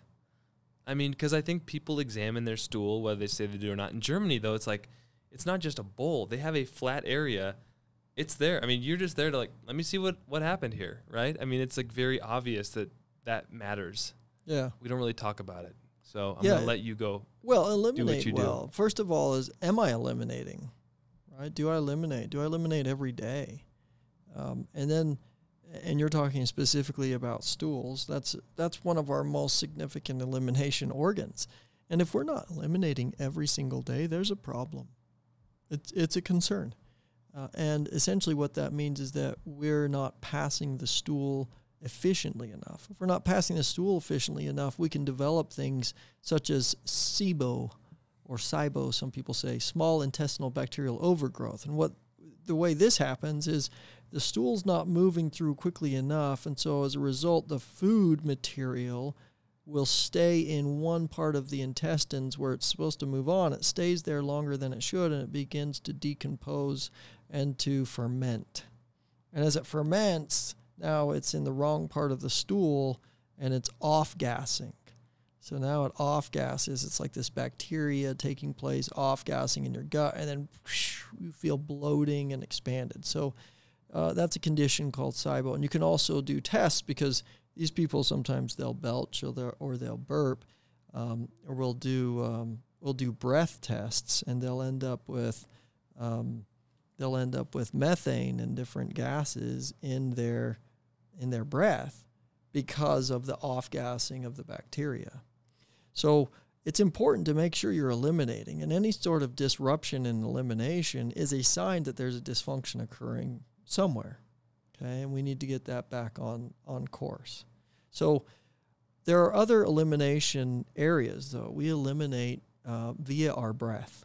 I mean, because I think people examine their stool, whether they say they do or not. In Germany, though, it's like, it's not just a bowl. They have a flat area. It's there. I mean, you're just there to like, let me see what happened here, right? I mean, it's like very obvious that matters. Yeah. We don't really talk about it. So I'm going to let you go. Well, eliminate. Do what you do. First of all, am I eliminating? Right? Do I eliminate? Do I eliminate every day? And you're talking specifically about stools. That's one of our most significant elimination organs. And if we're not eliminating every single day, there's a problem. It's a concern. And essentially what that means is that we're not passing the stool efficiently enough. If we're not passing the stool efficiently enough, we can develop things such as SIBO, or SIBO, some people say, small intestinal bacterial overgrowth. And the way this happens is the stool's not moving through quickly enough, and so as a result, the food material will stay in one part of the intestines where it's supposed to move on. It stays there longer than it should, and it begins to decompose and to ferment. And as it ferments, now it's in the wrong part of the stool, and it's off-gassing. So now it off-gasses. It's like this bacteria taking place, off-gassing in your gut, and then you feel bloating and expanded. So that's a condition called SIBO. And you can also do tests, because these people sometimes they'll belch or they'll burp, or we'll do breath tests, and they'll end up with methane and different gases in their breath because of the off-gassing of the bacteria. So it's important to make sure you're eliminating, and any sort of disruption in elimination is a sign that there's a dysfunction occurring somewhere. Okay, and we need to get that back on course. So there are other elimination areas, though. We eliminate via our breath.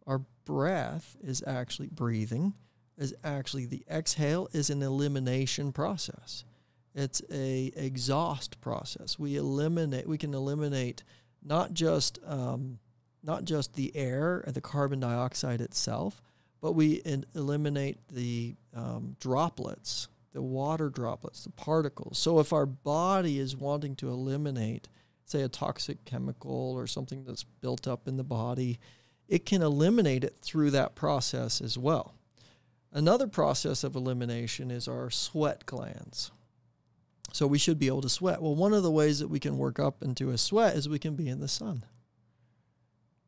Our breath is actually breathing, is actually the exhale is an elimination process. It's a exhaust process. We can eliminate not just the air and the carbon dioxide itself, but we eliminate the droplets, the water droplets, the particles. So if our body is wanting to eliminate, say, a toxic chemical or something that's built up in the body, it can eliminate it through that process as well. Another process of elimination is our sweat glands. So we should be able to sweat. Well, one of the ways that we can work up into a sweat is we can be in the sun.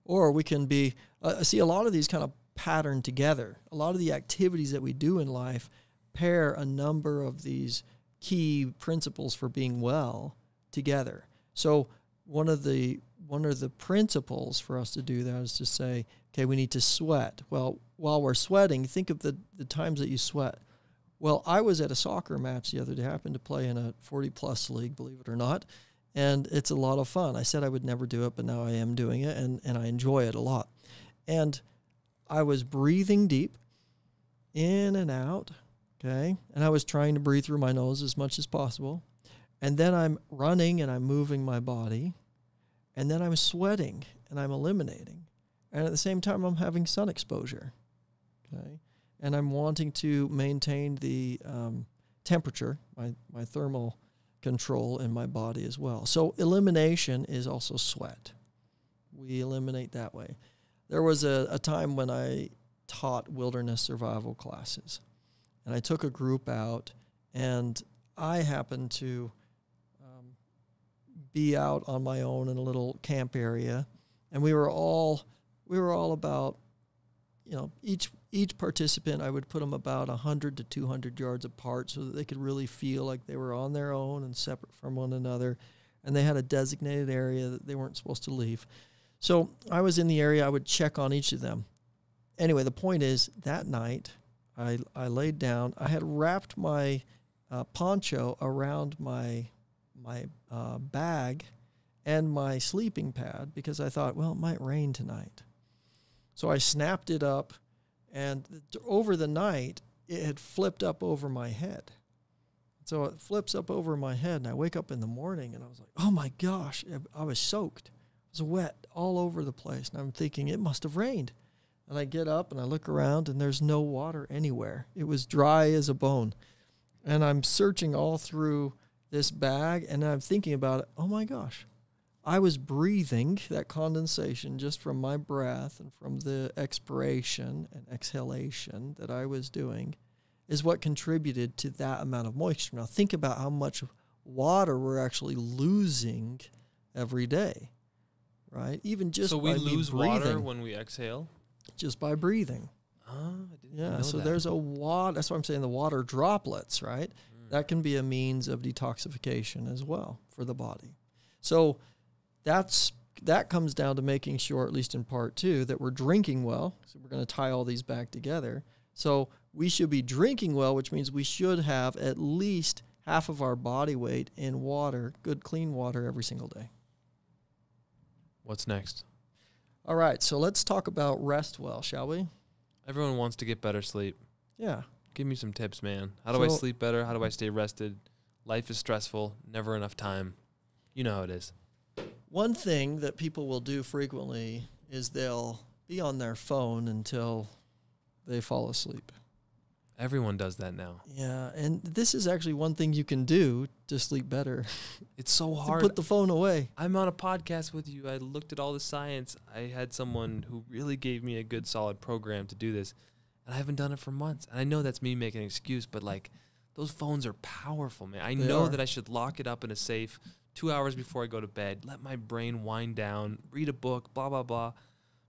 Or we can be, see, a lot of these kind of pattern together. A lot of the activities that we do in life pair a number of these key principles for being well together. So one of the principles for us to do that is to say, okay, we need to sweat. Well, while we're sweating, think of the times that you sweat. Well, I was at a soccer match the other day. I happened to play in a 40-plus league, believe it or not, and it's a lot of fun. I said I would never do it, but now I am doing it, and I enjoy it a lot. And I was breathing deep, in and out, okay? And I was trying to breathe through my nose as much as possible. And then I'm running and I'm moving my body. And then I'm sweating and I'm eliminating. And at the same time, I'm having sun exposure, okay? And I'm wanting to maintain the temperature, my thermal control in my body as well. So elimination is also sweat. We eliminate that way. There was a time when I taught wilderness survival classes, and I took a group out, and I happened to be out on my own in a little camp area, and we were all about, each participant, I would put them about 100 to 200 yards apart so that they could really feel like they were on their own and separate from one another, and they had a designated area that they weren't supposed to leave. So I was in the area. I would check on each of them. Anyway, the point is, that night, I laid down. I had wrapped my poncho around my bag and my sleeping pad because I thought, well, it might rain tonight. So I snapped it up, and over the night, it had flipped up over my head. So it flips up over my head, and I wake up in the morning, and I was like, oh my gosh, I was soaked. It was wet all over the place, and I'm thinking it must have rained. And I get up, and I look around, and there's no water anywhere. It was dry as a bone. And I'm searching all through this bag, and I'm thinking about it, oh my gosh, I was breathing that condensation just from my breath and from the expiration and exhalation that I was doing is what contributed to that amount of moisture. Now think about how much water we're actually losing every day, right? Even just so we by lose breathing, water when we exhale? just by breathing. I didn't Yeah, know so that. there's a water, that's why I'm saying the water droplets, right? That can be a means of detoxification as well for the body. So that comes down to making sure, at least in part 2, that we're drinking well. So we're going to tie all these back together. So we should be drinking well, which means we should have at least half of our body weight in water, good clean water, every single day. What's next? All right, so let's talk about rest well, shall we? Everyone wants to get better sleep. Yeah. Give me some tips, man. How do I sleep better? How do I stay rested? Life is stressful. Never enough time. You know how it is. One thing that people will do frequently is they'll be on their phone until they fall asleep. Everyone does that now. Yeah, and this is actually one thing you can do to sleep better. It's so hard. To put the phone away. I'm on a podcast with you. I looked at all the science. I had someone who really gave me a good, solid program to do this, and I haven't done it for months. And I know that's me making an excuse, but, like, those phones are powerful, man. I know that I should lock it up in a safe 2 hours before I go to bed, let my brain wind down, read a book, blah, blah, blah.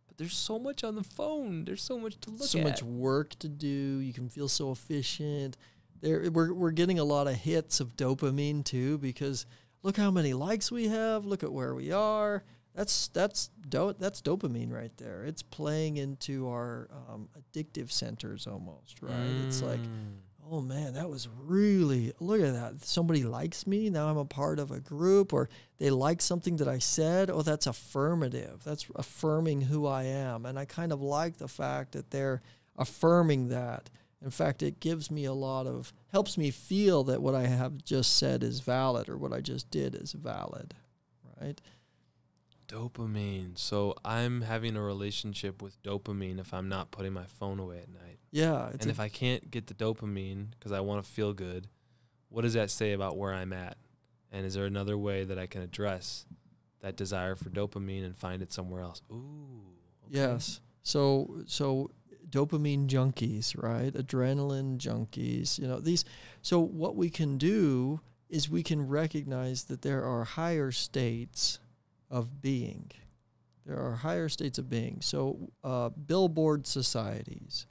But there's so much on the phone. There's so much to look at. So much work to do. You can feel so efficient. We're getting a lot of hits of dopamine, too, because look how many likes we have. Look at where we are. That's dopamine right there. It's playing into our addictive centers almost, right? It's like, oh man, that was really, look at that. Somebody likes me. Now I'm a part of a group, or they like something that I said. Oh, that's affirmative. That's affirming who I am. And I kind of like the fact that they're affirming that. In fact, it gives me helps me feel that what I have just said is valid, or what I just did is valid, right? Dopamine. So I'm having a relationship with dopamine if I'm not putting my phone away at night. Yeah. And if I can't get the dopamine because I want to feel good, what does that say about where I'm at? And is there another way that I can address that desire for dopamine and find it somewhere else? Ooh. Okay. Yes. So dopamine junkies, right? Adrenaline junkies, these. So what we can do is we can recognize that there are higher states of being. There are higher states of being. So billboard societies,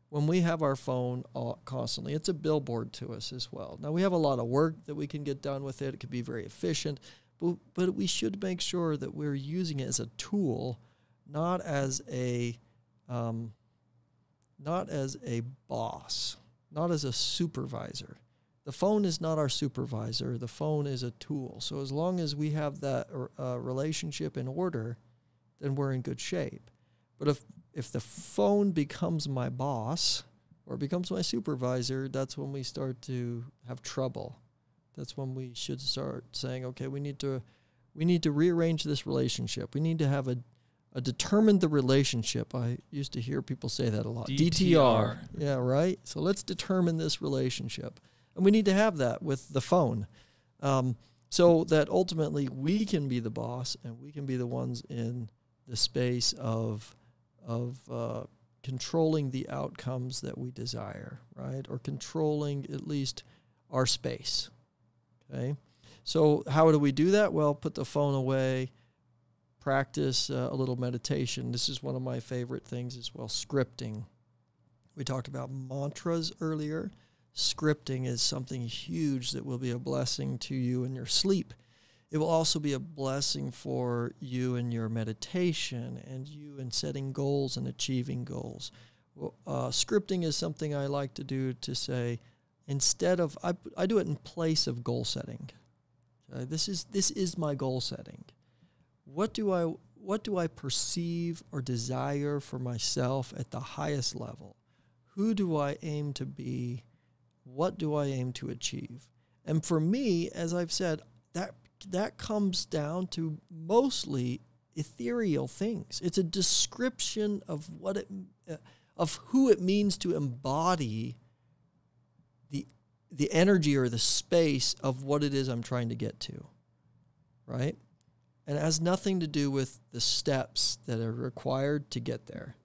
when we have our phone constantly, it's a billboard to us as well. Now, we have a lot of work that we can get done with it. It can be very efficient, but we should make sure that we're using it as a tool, not as a boss, not as a supervisor. The phone is not our supervisor. The phone is a tool. So as long as we have that relationship in order, then we're in good shape. But if the phone becomes my boss or becomes my supervisor, that's when we start to have trouble. That's when we should start saying, okay, we need to rearrange this relationship. We need to have a determine the relationship. I used to hear people say that a lot. DTR. Yeah, right? So let's determine this relationship. And we need to have that with the phone, so that ultimately we can be the boss and we can be the ones in the space of controlling the outcomes that we desire, right? Or controlling at least our space, okay? So how do we do that? Well, put the phone away, practice a little meditation. This is one of my favorite things as well, scripting. We talked about mantras earlier. Scripting is something huge that will be a blessing to you in your sleep. It will also be a blessing for you in your meditation and you in setting goals and achieving goals. Scripting is something I like to do to say, instead of, I do it in place of goal setting. This is my goal setting. What do I perceive or desire for myself at the highest level? Who do I aim to be? What do I aim to achieve? And for me, as I've said, that comes down to mostly ethereal things. It's a description of of who it means to embody the energy or the space of what it is I'm trying to get to, right? And it has nothing to do with the steps that are required to get there.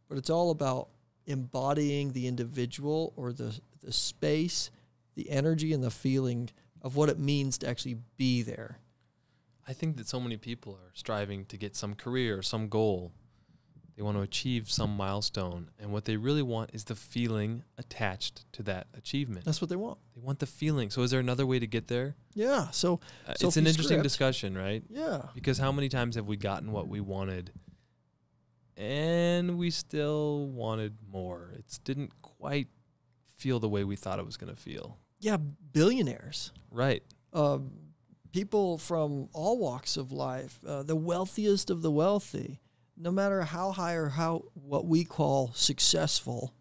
But it's all about embodying the individual or the space, the energy, and the feeling of what it means to actually be there. I think that so many people are striving to get some career or some goal. They want to achieve some milestone. And what they really want is the feeling attached to that achievement. That's what they want. They want the feeling. So is there another way to get there? Yeah. So it's an interesting discussion, right? Yeah. Because how many times have we gotten what we wanted and we still wanted more? It didn't quite feel the way we thought it was going to feel. Yeah, billionaires. Right. People from all walks of life, the wealthiest of the wealthy, no matter how high or what we call successful,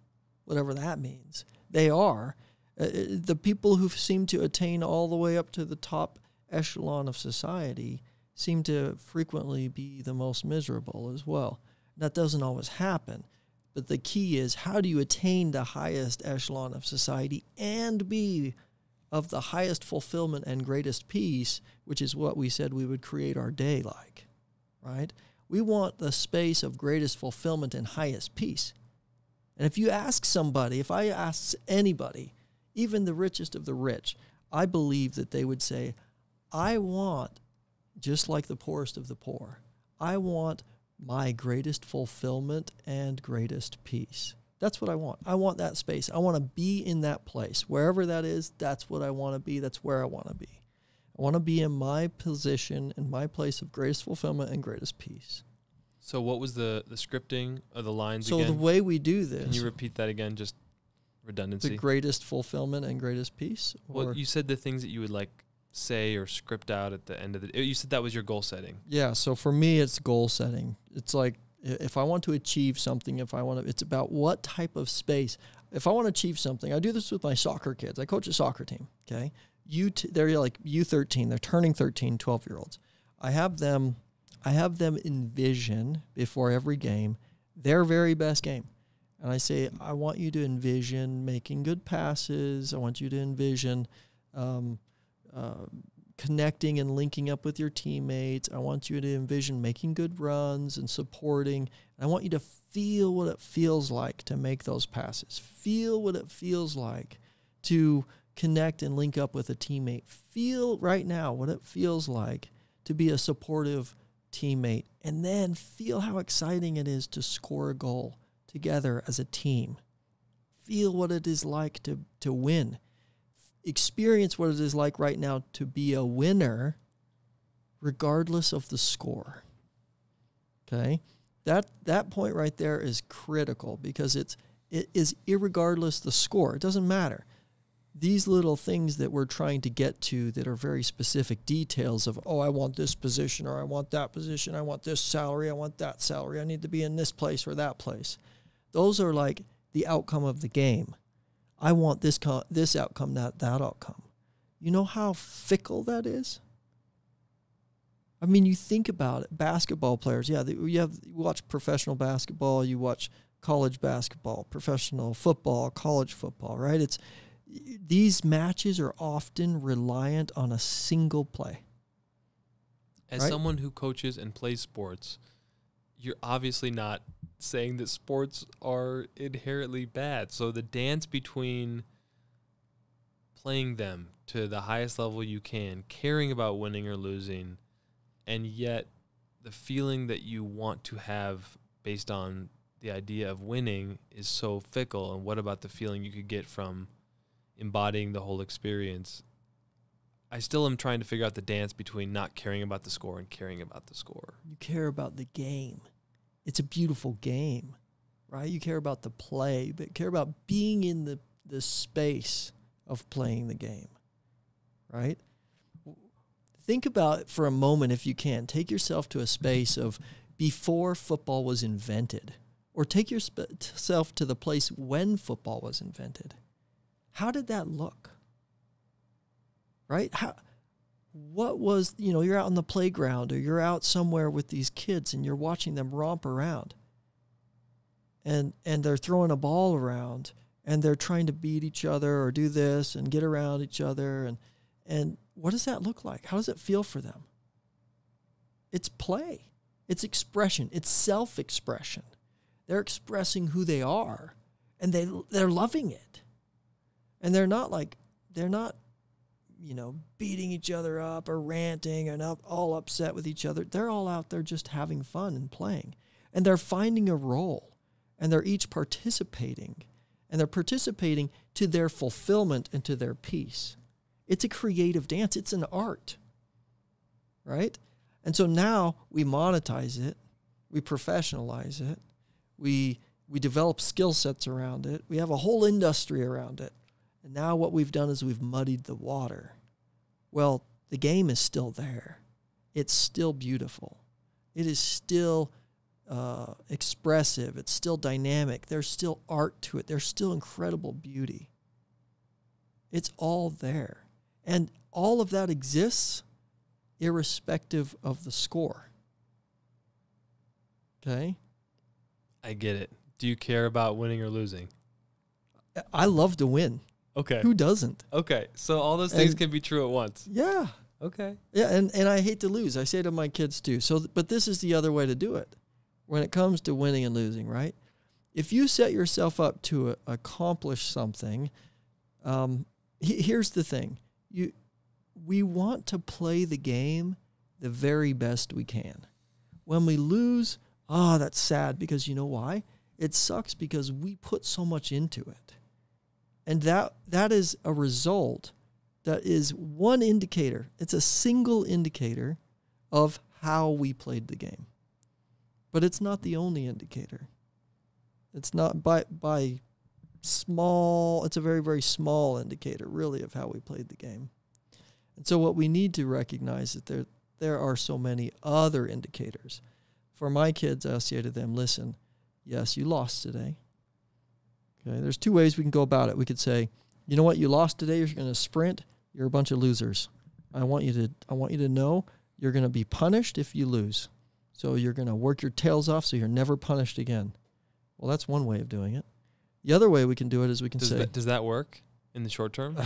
whatever that means, they are. The people who seem to attain all the way up to the top echelon of society seem to frequently be the most miserable as well. That doesn't always happen. But the key is, how do you attain the highest echelon of society and be of the highest fulfillment and greatest peace, which is what we said we would create our day like, right? We want the space of greatest fulfillment and highest peace. And if you ask somebody, if I ask anybody, even the richest of the rich, I believe that they would say, I want, just like the poorest of the poor, I want my greatest fulfillment and greatest peace. That's what I want. I want that space. I want to be in that place. Wherever that is, that's what I want to be. That's where I want to be. I want to be in my position, in my place of greatest fulfillment and greatest peace. So what was the scripting of the lines again? So the way we do this... Can you repeat that again, just redundancy? The greatest fulfillment and greatest peace? Well, you said the things that you would like say or script out at the end of the... You said that was your goal setting. Yeah, so for me, it's goal setting. It's like, if I want to achieve something, it's about what type of space. If I want to achieve something, I do this with my soccer kids. I coach a soccer team, okay? They're like U13. They're turning 13, 12-year-olds. I have them envision before every game their very best game. And I say, I want you to envision making good passes. I want you to envision connecting and linking up with your teammates. I want you to envision making good runs and supporting. I want you to feel what it feels like to make those passes. Feel what it feels like to connect and link up with a teammate. Feel right now what it feels like to be a supportive teammate. And then feel how exciting it is to score a goal together as a team. Feel what it is like to win. Experience what it is like right now to be a winner regardless of the score. Okay? That point right there is critical because it is irregardless the score. It doesn't matter. These little things that we're trying to get to that are very specific details of, I want this position or I want that position, I want this salary, I want that salary, I need to be in this place or that place. Those are like the outcome of the game. I want this outcome, not that outcome. You know how fickle that is? I mean, you think about it. Basketball players, you watch professional basketball, you watch college basketball, professional football, college football, right? These matches are often reliant on a single play. As someone who coaches and plays sports, you're obviously not saying that sports are inherently bad. So the dance between playing them to the highest level you can, caring about winning or losing, and yet the feeling that you want to have based on the idea of winning is so fickle. And what about the feeling you could get from embodying the whole experience? I still am trying to figure out the dance between not caring about the score and caring about the score. You care about the game. It's a beautiful game, right? You care about the play, but care about being in the space of playing the game, right? Think about it for a moment if you can. Take yourself to a space of before football was invented, or take yourself to the place when football was invented. How did that look? Right? What was, you're out on the playground or you're out somewhere with these kids and you're watching them romp around. And they're throwing a ball around and they're trying to beat each other or do this and get around each other. And what does that look like? How does it feel for them? It's play. It's expression. It's self-expression. They're expressing who they are, and they're loving it. And they're not, beating each other up or ranting and all upset with each other. They're all out there just having fun and playing. And they're finding a role, and they're each participating. And they're participating to their fulfillment and to their peace. It's a creative dance. It's an art, right? And so now we monetize it. We professionalize it. We develop skill sets around it. We have a whole industry around it. And now what we've done is we've muddied the water. Well, the game is still there. It's still beautiful. It is still expressive. It's still dynamic. There's still art to it. There's still incredible beauty. It's all there. And all of that exists irrespective of the score. Okay? I get it. Do you care about winning or losing? I love to win. Okay. Who doesn't? Okay. So all those things can be true at once. Yeah. Okay. Yeah, and I hate to lose. I say to my kids too. But this is the other way to do it. When it comes to winning and losing, right? If you set yourself up to accomplish something, here's the thing. We want to play the game the very best we can. When we lose, that's sad, because you know why? It sucks because we put so much into it. And that is a result that is one indicator. It's a single indicator of how we played the game. But it's not the only indicator. It's not by small, it's a very, very small indicator, really, of how we played the game. And so what we need to recognize is that there are so many other indicators. For my kids, I say to them, listen, yes, you lost today. Okay, there's two ways we can go about it. We could say, you know what, you lost today, you're going to sprint, you're a bunch of losers. I want you to know you're going to be punished if you lose. So you're going to work your tails off so you're never punished again. Well, that's one way of doing it. The other way we can do it is we can say... Does that work in the short term?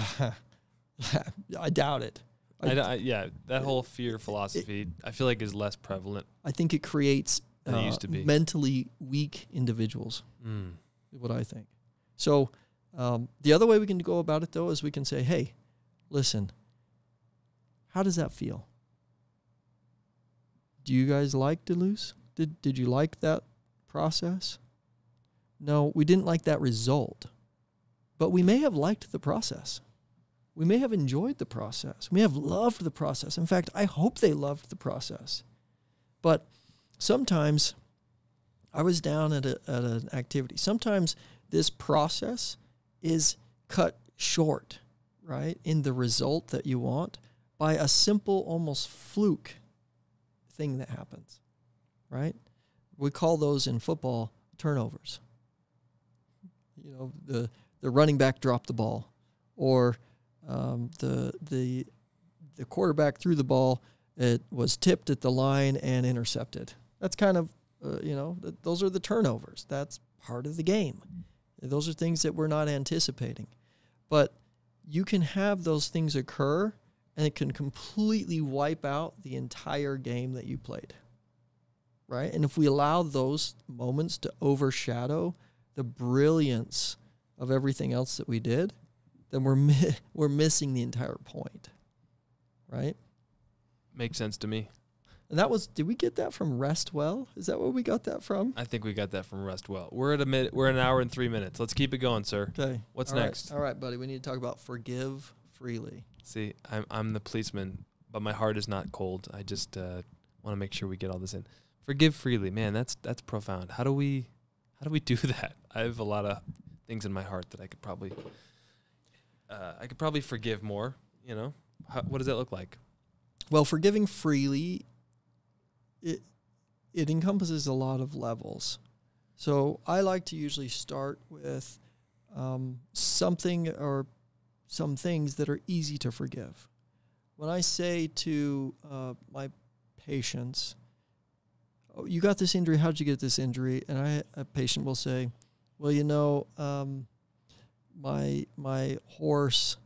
I doubt it. That whole fear philosophy, I feel like, is less prevalent. I think it creates than it used to be. Mentally weak individuals, is what I think. So the other way we can go about it, though, is we can say, hey, listen, how does that feel? Do you guys like to lose? Did you like that process? No, we didn't like that result. But we may have liked the process. We may have enjoyed the process. We may have loved the process. In fact, I hope they loved the process. But sometimes I was down at an activity. Sometimes this process is cut short, right, in the result that you want by a simple, almost fluke thing that happens, right? We call those in football turnovers. You know, the running back dropped the ball, or the quarterback threw the ball. It was tipped at the line and intercepted. That's kind of those are the turnovers. That's part of the game. Those are things that we're not anticipating, but you can have those things occur, and it can completely wipe out the entire game that you played, right? And if we allow those moments to overshadow the brilliance of everything else that we did, then we're missing the entire point, right? Makes sense to me. And did we get that from Rest Well? Is that where we got that from? I think we got that from Rest Well. We're an hour and 3 minutes. Let's keep it going, sir. Okay. What's next? All right, buddy. We need to talk about forgive freely. See, I'm the policeman, but my heart is not cold. I just want to make sure we get all this in. Forgive freely, man. That's profound. How do we do that? I have a lot of things in my heart that I could probably forgive more. You know, what does that look like? Well, forgiving freely, it encompasses a lot of levels. So I like to usually start with something or some things that are easy to forgive. When I say to my patients, "Oh, you got this injury, how'd you get this injury?" And a patient will say, "Well, you know, my horse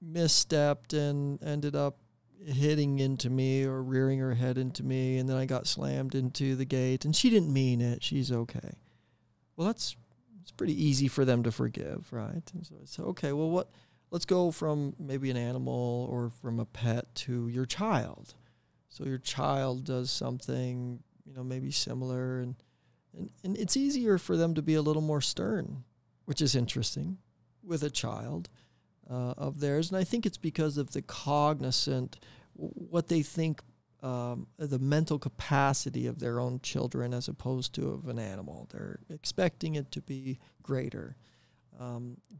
misstepped and ended up hitting into me or rearing her head into me, and then I got slammed into the gate, and she didn't mean it. She's okay. Well, it's pretty easy for them to forgive, right? And so it's okay. Well, let's go from maybe an animal or from a pet to your child. So your child does something, maybe similar, and it's easier for them to be a little more stern, which is interesting with a child of theirs. And I think it's because of the cognizant, what they think, the mental capacity of their own children as opposed to of an animal. They're expecting it to be greater.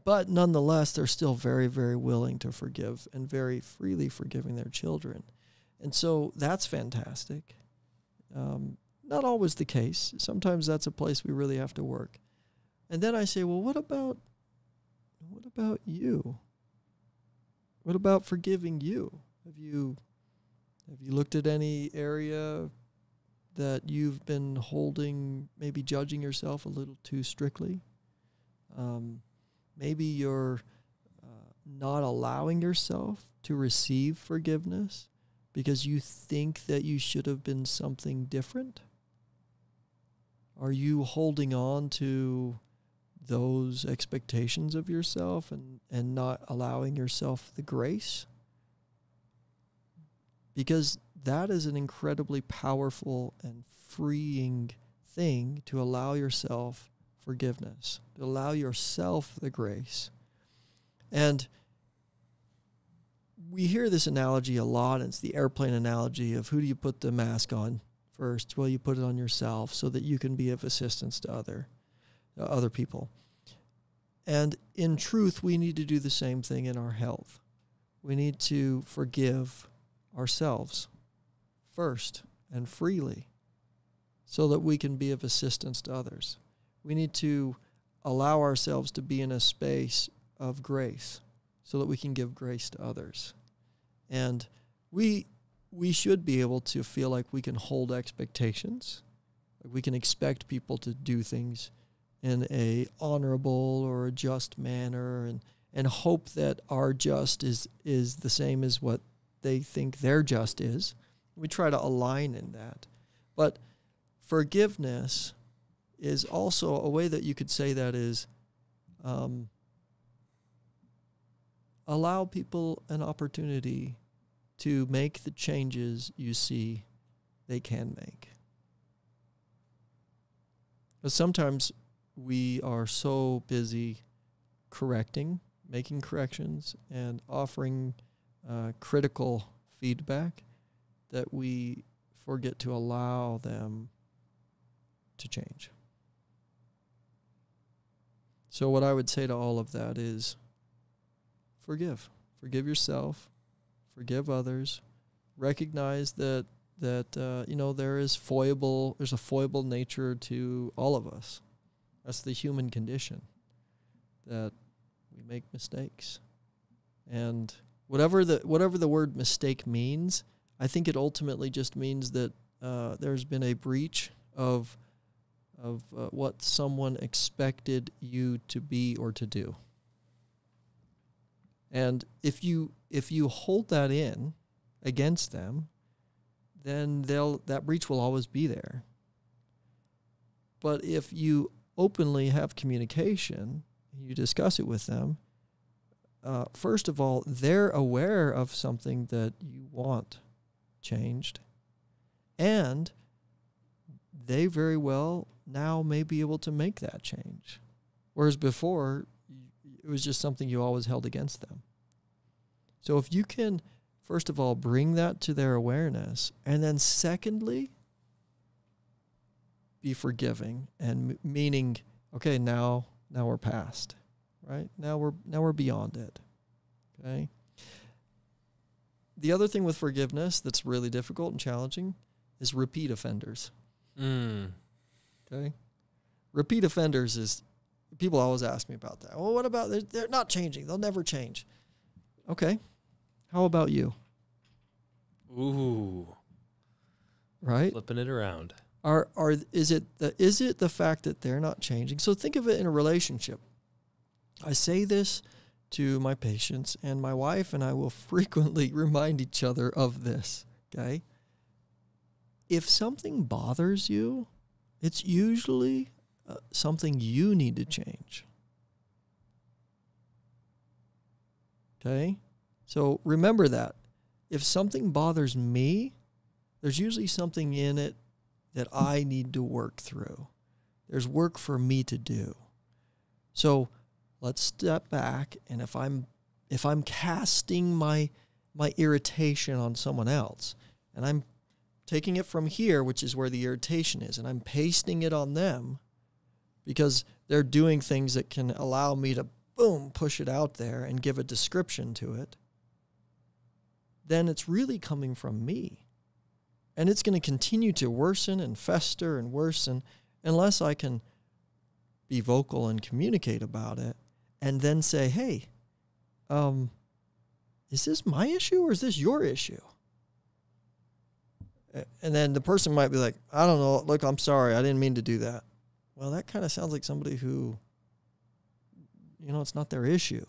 But nonetheless, they're still very, very willing to forgive and very freely forgiving their children. And so that's fantastic. Not always the case. Sometimes that's a place we really have to work. And then I say, well, what about you? What about forgiving you? Have you looked at any area that you've been holding, maybe judging yourself a little too strictly? Maybe you're not allowing yourself to receive forgiveness because you think that you should have been something different? Are you holding on to those expectations of yourself and not allowing yourself the grace? Because that is an incredibly powerful and freeing thing, to allow yourself forgiveness, to allow yourself the grace. And we hear this analogy a lot, and it's the airplane analogy of who do you put the mask on first? Well, you put it on yourself so that you can be of assistance to other people. And in truth, we need to do the same thing in our health. We need to forgive ourselves first and freely so that we can be of assistance to others. We need to allow ourselves to be in a space of grace so that we can give grace to others. And we should be able to feel like we can hold expectations. Like we can expect people to do things in a honorable or a just manner, and hope that our just is the same as what they think their just is. We try to align in that. But forgiveness is also a way that you could say that is allow people an opportunity to make the changes you see they can make. But sometimes we are so busy correcting, making corrections, and offering critical feedback that we forget to allow them to change. So what I would say to all of that is forgive. Forgive yourself. Forgive others. Recognize that there's a foible nature to all of us. That's the human condition, that we make mistakes. And whatever the word mistake means, I think it ultimately just means that there's been a breach of what someone expected you to be or to do. And if you hold that in against them, then that breach will always be there. But if you openly have communication, you discuss it with them, first of all, they're aware of something that you want changed, and they very well now may be able to make that change. Whereas before, it was just something you always held against them. So if you can, first of all, bring that to their awareness, and then secondly, be forgiving, and meaning, okay, now we're past, right? Now we're beyond it, okay? The other thing with forgiveness that's really difficult and challenging is repeat offenders. Okay? Repeat offenders is, people always ask me about that. Well, what about, they're not changing. They'll never change. Okay. How about you? Ooh. Right? Flipping it around. Is it the fact that they're not changing? So think of it in a relationship. I say this to my patients, and my wife and I will frequently remind each other of this, okay? If something bothers you, it's usually something you need to change. Okay? So remember that. If something bothers me, there's usually something in it that I need to work through. There's work for me to do. So let's step back, and if I'm casting my irritation on someone else, and I'm taking it from here, which is where the irritation is, and I'm pasting it on them because they're doing things that can allow me to, boom, push it out there and give a description to it, then it's really coming from me. And it's going to continue to worsen and fester and worsen unless I can be vocal and communicate about it and then say, hey, is this my issue or is this your issue? And then the person might be like, I don't know, look, I'm sorry, I didn't mean to do that. Well, that kind of sounds like somebody who, it's not their issue.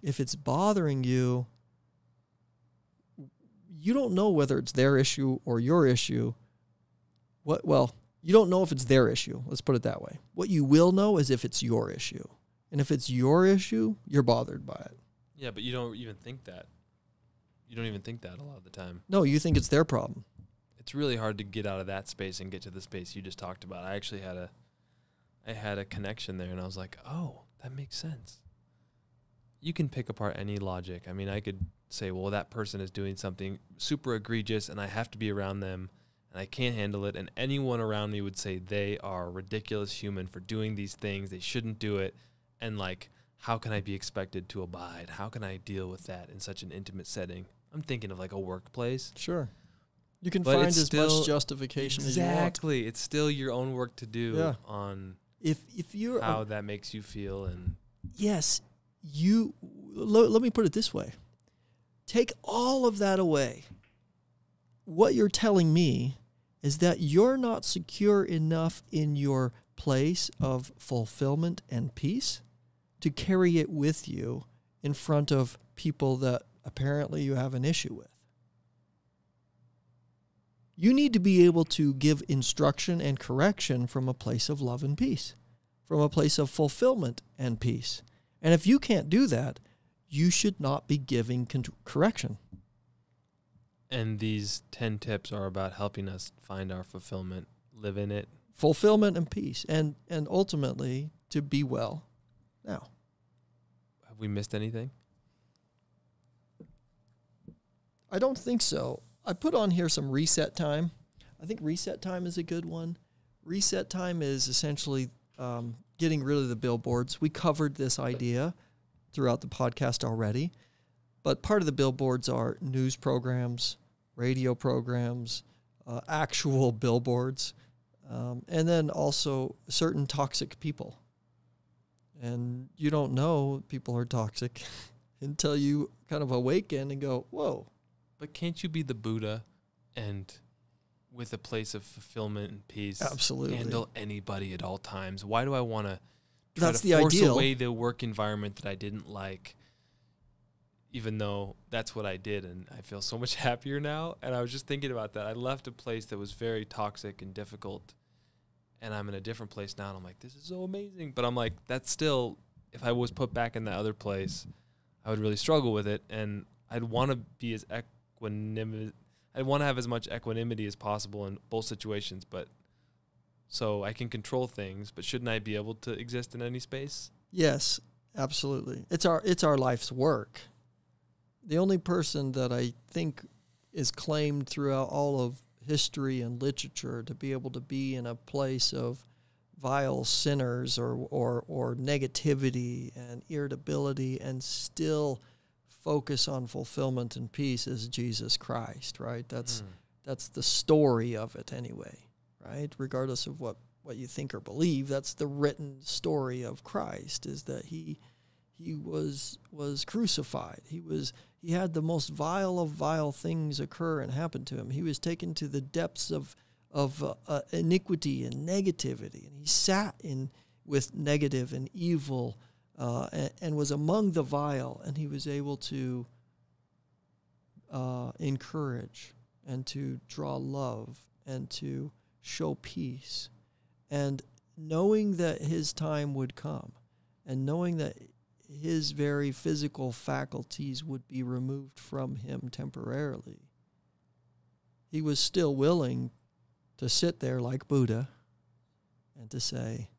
If it's bothering you, you don't know whether it's their issue or your issue. You don't know if it's their issue. Let's put it that way. What you will know is if it's your issue. And if it's your issue, you're bothered by it. Yeah, but you don't even think that. You don't even think that a lot of the time. No, you think it's their problem. It's really hard to get out of that space and get to the space you just talked about. I actually had a connection there, and I was like, oh, that makes sense. You can pick apart any logic. I mean, I could say, well, that person is doing something super egregious, and I have to be around them, and I can't handle it, and anyone around me would say they are a ridiculous human for doing these things. They shouldn't do it, and, like, how can I be expected to abide? How can I deal with that in such an intimate setting? I'm thinking of, like, a workplace. Sure. You can find as much justification as you want. Exactly. It's still your own work to do on if you're how that makes you feel. And yes, let me put it this way. Take all of that away. What you're telling me is that you're not secure enough in your place of fulfillment and peace to carry it with you in front of people that apparently you have an issue with. You need to be able to give instruction and correction from a place of love and peace, from a place of fulfillment and peace. And if you can't do that, you should not be giving correction. And these 10 tips are about helping us find our fulfillment, live in it. Fulfillment and peace, and ultimately to be well now. Have we missed anything? I don't think so. I put on here some reset time. I think reset time is a good one. Reset time is essentially getting rid of the billboards. We covered this idea throughout the podcast already, but part of the billboards are news programs, radio programs, actual billboards, and then also certain toxic people. And you don't know people are toxic until you kind of awaken and go, whoa. But can't you be the Buddha and with a place of fulfillment and peace, absolutely handle anybody at all times? Why do I want to force ideal. Away the work environment that I didn't like, even though that's what I did, and I feel so much happier now? And I was just thinking about that. I left a place that was very toxic and difficult, and I'm in a different place now, and I'm like, this is so amazing. But I'm like, that's still, if I was put back in that other place, I would really struggle with it, and I'd want to be as I want to have as much equanimity as possible in both situations, but so I can control things, but shouldn't I be able to exist in any space? Yes, absolutely. It's our life's work. The only person that I think is claimed throughout all of history and literature to be able to be in a place of vile sinners or negativity and irritability and still focus on fulfillment and peace is Jesus Christ, right? That's the story of it anyway, right? Regardless of what you think or believe, that's the written story of Christ, is that he was crucified. He had the most vile of vile things occur and happen to him. He was taken to the depths of iniquity and negativity, and he sat with negative and evil and was among the vile, and he was able to encourage and to draw love and to show peace. And knowing that his time would come, and knowing that his very physical faculties would be removed from him temporarily, he was still willing to sit there like Buddha and to say,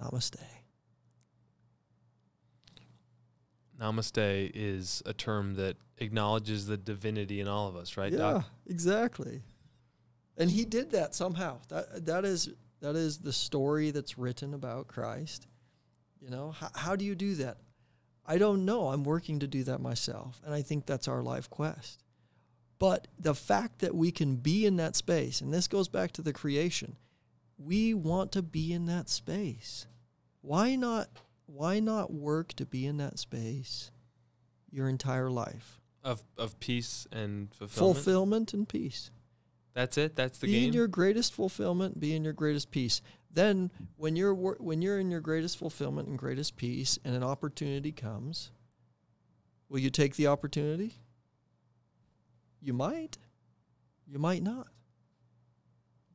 Namaste. Namaste is a term that acknowledges the divinity in all of us, right, Yeah, Doc? exactly. And he did that somehow. That is the story that's written about Christ. You know, how do you do that? I don't know. I'm working to do that myself, and I think that's our life quest. But the fact that we can be in that space, and this goes back to the creation, we want to be in that space. Why not work to be in that space your entire life? Of peace and fulfillment? Fulfillment and peace. That's it? That's the Be game? in your greatest fulfillment, be in your greatest peace. Then when you're in your greatest fulfillment and greatest peace and an opportunity comes, will you take the opportunity? You might. You might not.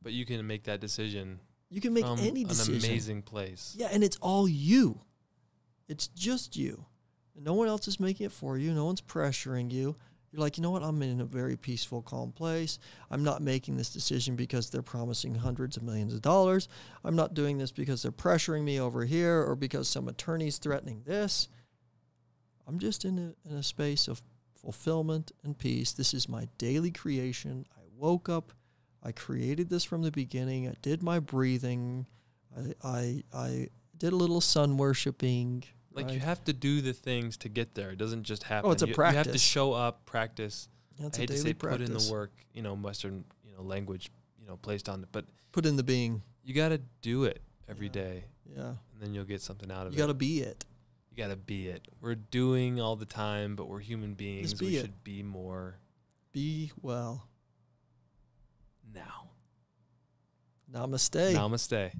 But you can make that decision. You can make from any decision. An amazing place. Yeah, and it's all you. It's just you. And no one else is making it for you. No one's pressuring you. You're like, you know what? I'm in a very peaceful, calm place. I'm not making this decision because they're promising hundreds of millions of dollars. I'm not doing this because they're pressuring me over here or because some attorney's threatening this. I'm just in a space of fulfillment and peace. This is my daily creation. I woke up. I created this from the beginning. I did my breathing. I did a little sun worshiping. Like, right? you have to do the things to get there. It doesn't just happen. Oh, it's a practice. You have to show up, practice. That's I hate a daily to say practice. put in the work, Western, language, placed on it. But put in the being. you got to do it every day. Yeah. And then you'll get something out of it. You got to be it. You got to be it. We're doing all the time, but we're human beings. Just be We it. should be more Be well. now. Namaste. Namaste.